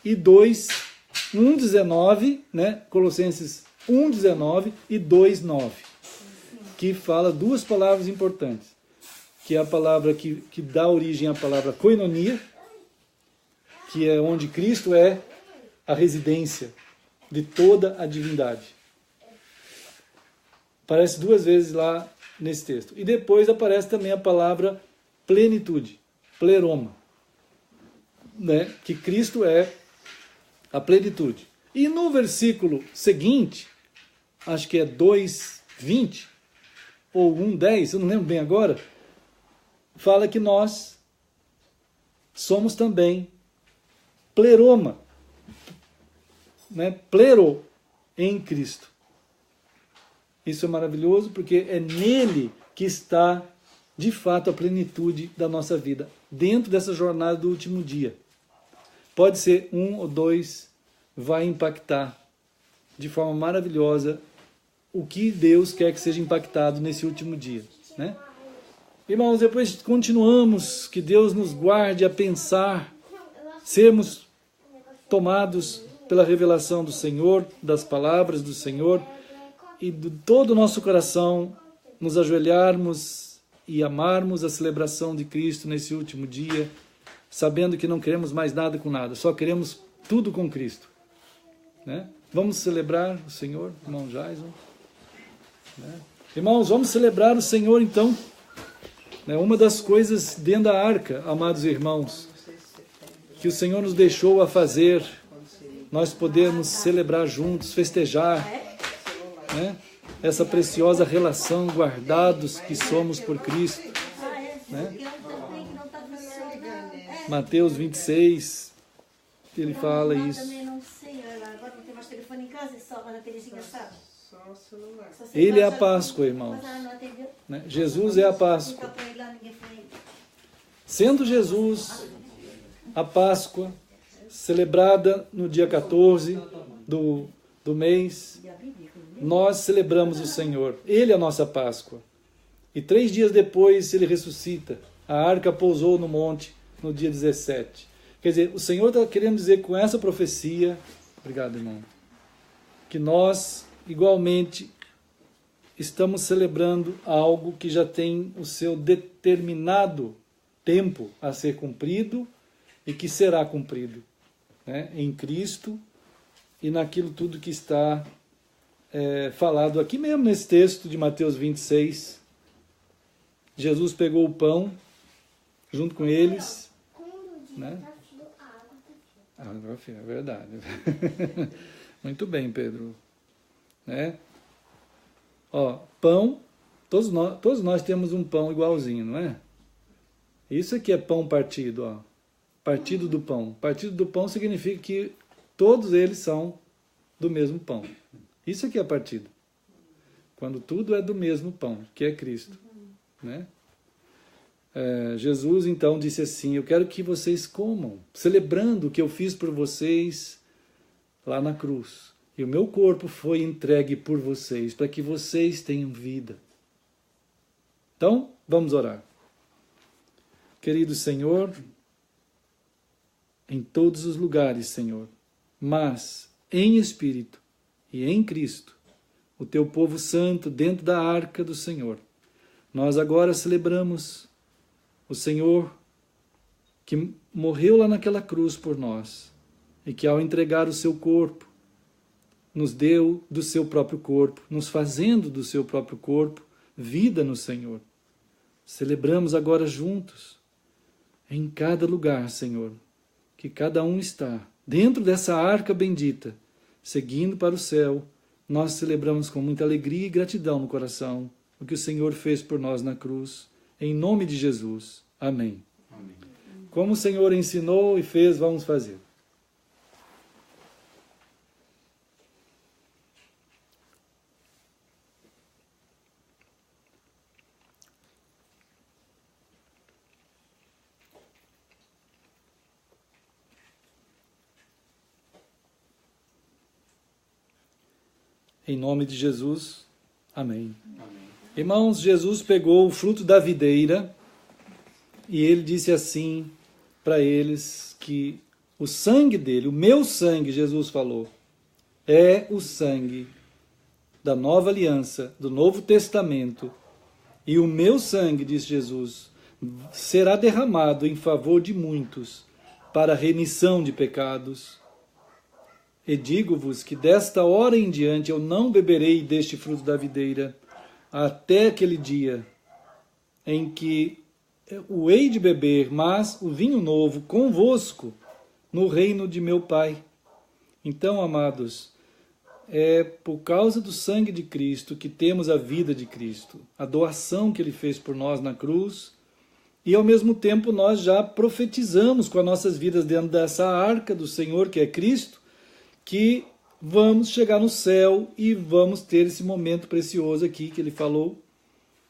e 2, 1,19, né? Colossenses 1,19 e 2,9, que fala duas palavras importantes, que é a palavra que dá origem à palavra koinonia, que é onde Cristo é a residência de toda a divindade. Aparece duas vezes lá nesse texto. E depois aparece também a palavra plenitude, pleroma, né? Que Cristo é a plenitude. E no versículo seguinte, acho que é 2:20 ou 1:10, eu não lembro bem agora, fala que nós somos também pleroma, né? Plero em Cristo. Isso é maravilhoso porque é nele que está, de fato, a plenitude da nossa vida, dentro dessa jornada do último dia. Pode ser 1 ou 2, vai impactar de forma maravilhosa o que Deus quer que seja impactado nesse último dia, né? Irmãos, depois continuamos, que Deus nos guarde a pensar, sermos tomados pela revelação do Senhor, das palavras do Senhor, e de todo o nosso coração nos ajoelharmos e amarmos a celebração de Cristo nesse último dia, sabendo que não queremos mais nada com nada, só queremos tudo com Cristo, né? Vamos celebrar o Senhor, irmão Jason, né? Irmãos, vamos celebrar o Senhor então, né? Uma das coisas dentro da arca, amados irmãos, que o Senhor nos deixou a fazer, nós podemos celebrar juntos, festejar, né? Essa preciosa relação, guardados que somos por Cristo, né? Mateus 26, ele fala isso. Também não sei, agora não tem mais telefone em casa, só a Terezinha sabe. nosso no lar. Se você Ele é a passa- Páscoa, irmãos. Mas ela não atendeu. Né? Jesus é a Páscoa. Fica pra ele lá, ninguém foi. Sendo Jesus a Páscoa, celebrada no dia 14 do mês, Já pedi com ele. nós celebramos o Senhor. Ele é a nossa Páscoa. E 3 dias depois ele ressuscita. A arca pousou no monte no dia 17. Quer dizer, o Senhor está querendo dizer com essa profecia, obrigado, irmão, que nós, igualmente, estamos celebrando algo que já tem o seu determinado tempo a ser cumprido e que será cumprido, né, em Cristo e naquilo tudo que está falado aqui mesmo nesse texto de Mateus 26. Jesus pegou o pão junto com eles, né? Agora, filho, é verdade. Muito bem, Pedro. Né? Ó, pão, todos nós temos um pão igualzinho, não é? Isso aqui é pão partido, ó. Partido do pão. Partido do pão significa que todos eles são do mesmo pão. Isso aqui é partido. Quando tudo é do mesmo pão, que é Cristo. Né? Jesus então disse assim: eu quero que vocês comam, celebrando o que eu fiz por vocês lá na cruz. E o meu corpo foi entregue por vocês, para que vocês tenham vida. Então, vamos orar. Querido Senhor, em todos os lugares, Senhor, mas em espírito e em Cristo, o teu povo santo dentro da arca do Senhor, nós agora celebramos o Senhor que morreu lá naquela cruz por nós e que ao entregar o seu corpo, nos deu do seu próprio corpo, nos fazendo do seu próprio corpo vida no Senhor. Celebramos agora juntos, em cada lugar, Senhor, que cada um está dentro dessa arca bendita, seguindo para o céu. Nós celebramos com muita alegria e gratidão no coração o que o Senhor fez por nós na cruz, em nome de Jesus. Amém. Amém. Como o Senhor ensinou e fez, vamos fazer. Em nome de Jesus. Amém. Amém. Irmãos, Jesus pegou o fruto da videira e ele disse assim para eles que o sangue dele, o meu sangue, Jesus falou, é o sangue da nova aliança, do Novo Testamento. E o meu sangue, disse Jesus, será derramado em favor de muitos para a remissão de pecados. E digo-vos que desta hora em diante eu não beberei deste fruto da videira, até aquele dia em que o hei de beber, mas o vinho novo convosco no reino de meu Pai. Então, amados, é por causa do sangue de Cristo que temos a vida de Cristo, a doação que Ele fez por nós na cruz, e ao mesmo tempo nós já profetizamos com as nossas vidas dentro dessa arca do Senhor, que é Cristo, que vamos chegar no céu e vamos ter esse momento precioso aqui que ele falou,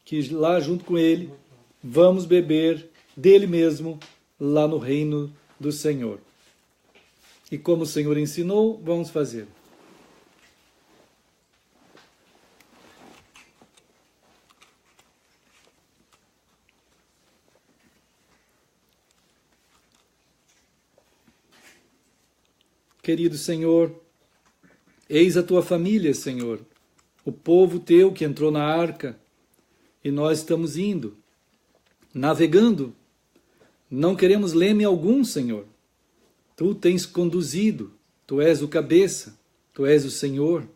que lá junto com ele vamos beber dele mesmo lá no reino do Senhor. E como o Senhor ensinou, vamos fazer. Querido Senhor, eis a tua família, Senhor, o povo teu que entrou na arca, e nós estamos indo, navegando, não queremos leme algum, Senhor. Tu tens conduzido, tu és o cabeça, tu és o Senhor,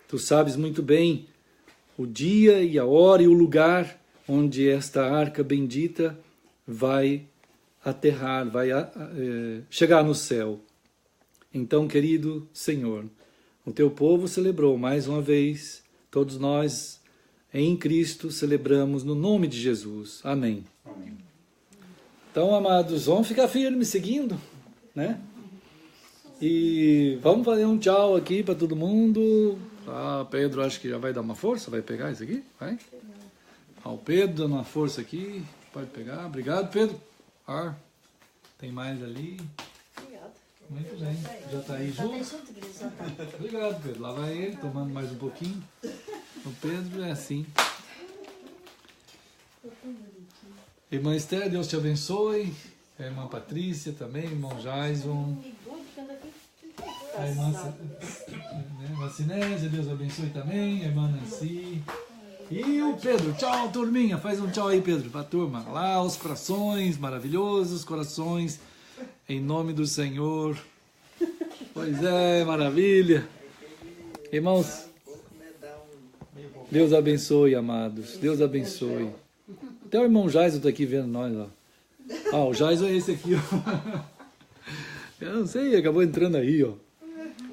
tu sabes muito bem o dia e a hora e o lugar onde esta arca bendita vai aterrar, vai chegar no céu. Então, querido Senhor, o teu povo celebrou mais uma vez, todos nós em Cristo celebramos no nome de Jesus. Amém. Amém. Então, amados, vamos ficar firmes seguindo, né? E vamos fazer um tchau aqui para todo mundo. Ah, Pedro acho que já vai dar uma força, vai pegar isso aqui? Vai? Ó, o Pedro dando uma força aqui, pode pegar. Obrigado, Pedro. Ah, tem mais ali. Obrigada. Muito bem. Já tá aí Tá junto? até junto, querido, já tá. Obrigado, Pedro. Lá vai ele, tomando mais um pouquinho. O Pedro é assim. Irmã Esther, Deus te abençoe. A irmã Patrícia também, irmão Jaison. A irmã Sinésia, Deus abençoe também. A irmã Nancy. E o Pedro. Tchau, turminha. Faz um tchau aí, Pedro, pra turma. Lá, os corações maravilhosos, corações. Em nome do Senhor. Pois é, maravilha. Irmãos, Deus abençoe, amados. Deus abençoe. Até o irmão Jaison está aqui vendo nós, ó. Ah, o Jaison é esse aqui, ó. Eu não sei, acabou entrando aí, ó.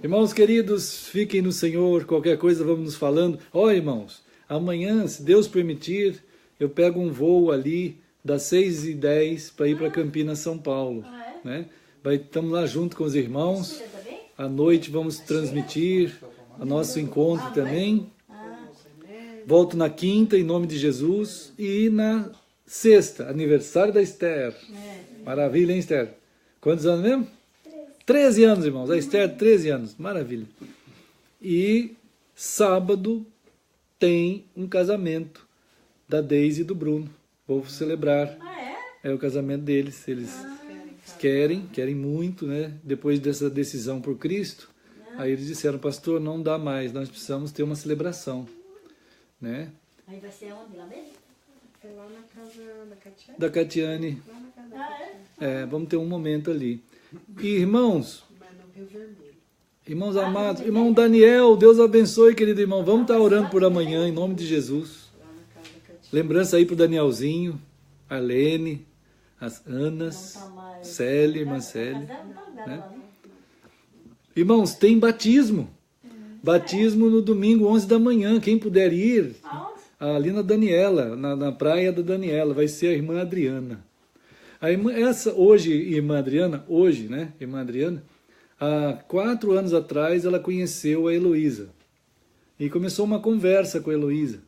Irmãos queridos, fiquem no Senhor. Qualquer coisa vamos nos falando. Ó, irmãos, amanhã, se Deus permitir, eu pego um voo ali das 6h10 para ir para Campinas, São Paulo. Né? Estamos lá junto com os irmãos. À noite vamos transmitir o nosso encontro também. Volto na quinta, em nome de Jesus. E na sexta, aniversário da Esther. Maravilha, hein, Esther? Quantos anos mesmo? 13 anos, irmãos. A Esther, 13 anos. Maravilha. E sábado tem um casamento da Deise e do Bruno. Vou celebrar. É o casamento deles. Eles querem muito, né? Depois dessa decisão por Cristo. Aí eles disseram, pastor, não dá mais. Nós precisamos ter uma celebração. Né? Aí vai ser onde? Lá mesmo? É lá na casa da Catiane? Da Catiane. Lá na casa da Catiane. Vamos ter um momento ali. E, irmãos, Mas no Rio Vermelho. irmãos amados, irmão Daniel, Deus abençoe, querido irmão. Vamos estar orando por amanhã, em nome de Jesus. Lá na casa da Catiane. Lembrança aí pro Danielzinho, Arlene, as Anas, Célia, irmã Célia. Né? Irmãos, tem batismo. Batismo no domingo, 11 da manhã. Quem puder ir, ali na Daniela, na praia da Daniela, vai ser a irmã Adriana. A irmã, irmã Adriana, há 4 anos atrás, ela conheceu a Heloísa. E começou uma conversa com a Heloísa.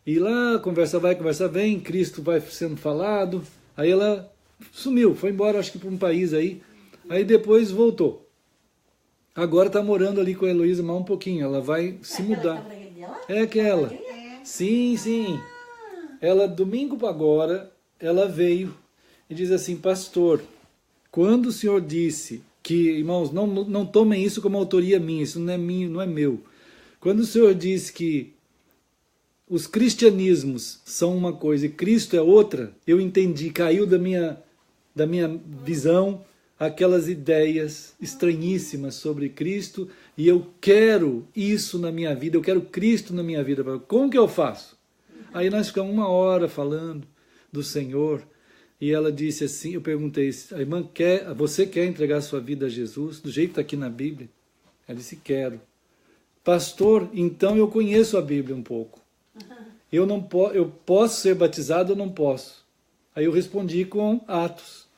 E lá, conversa vai, conversa vem, Cristo vai sendo falado. Aí ela sumiu, foi embora, acho que para um país aí. Aí depois voltou. Agora está morando ali com a Heloísa mais um pouquinho. Ela vai se mudar. É aquela. Sim, sim. Ela, domingo para agora, ela veio e diz assim, pastor, quando o senhor disse que, irmãos, não tomem isso como autoria minha, isso não é minha, não é meu. Quando o senhor disse que os cristianismos são uma coisa e Cristo é outra, eu entendi, caiu da minha visão aquelas ideias estranhíssimas sobre Cristo e eu quero isso na minha vida, eu quero Cristo na minha vida. Como que eu faço? Aí nós ficamos 1 hora falando do Senhor e ela disse assim, eu perguntei, a irmã você quer entregar a sua vida a Jesus, do jeito que está aqui na Bíblia? Ela disse, quero. Pastor, então eu conheço a Bíblia um pouco. Eu posso ser batizado ou não posso? Aí eu respondi com Atos.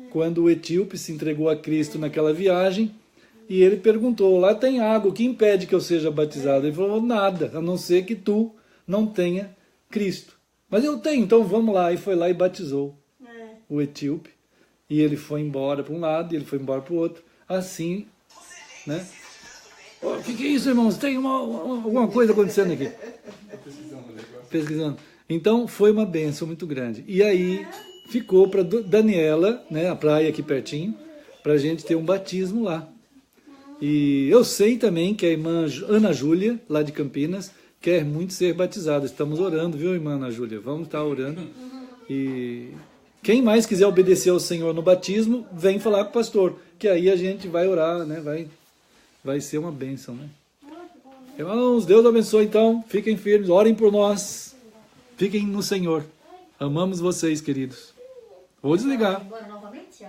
Quando o etíope se entregou a Cristo naquela viagem, e ele perguntou, lá tem água, o que impede que eu seja batizado? Ele falou, nada, a não ser que tu não tenha Cristo. Mas eu tenho, então vamos lá. E foi lá e batizou o etíope. E ele foi embora para um lado, e ele foi embora para o outro. Assim, né? O que é isso, irmãos? Tem alguma coisa acontecendo aqui. Pesquisando. Então, foi uma bênção muito grande. E aí, ficou para Daniela, né, a praia aqui pertinho, para a gente ter um batismo lá. E eu sei também que a irmã Ana Júlia, lá de Campinas, quer muito ser batizada. Estamos orando, viu, irmã Ana Júlia? Vamos estar orando. E quem mais quiser obedecer ao Senhor no batismo, vem falar com o pastor, que aí a gente vai orar, né? Vai ser uma bênção, né? Irmãos, Deus abençoe então. Fiquem firmes, orem por nós. Fiquem no Senhor. Amamos vocês, queridos. Vou desligar. Agora novamente.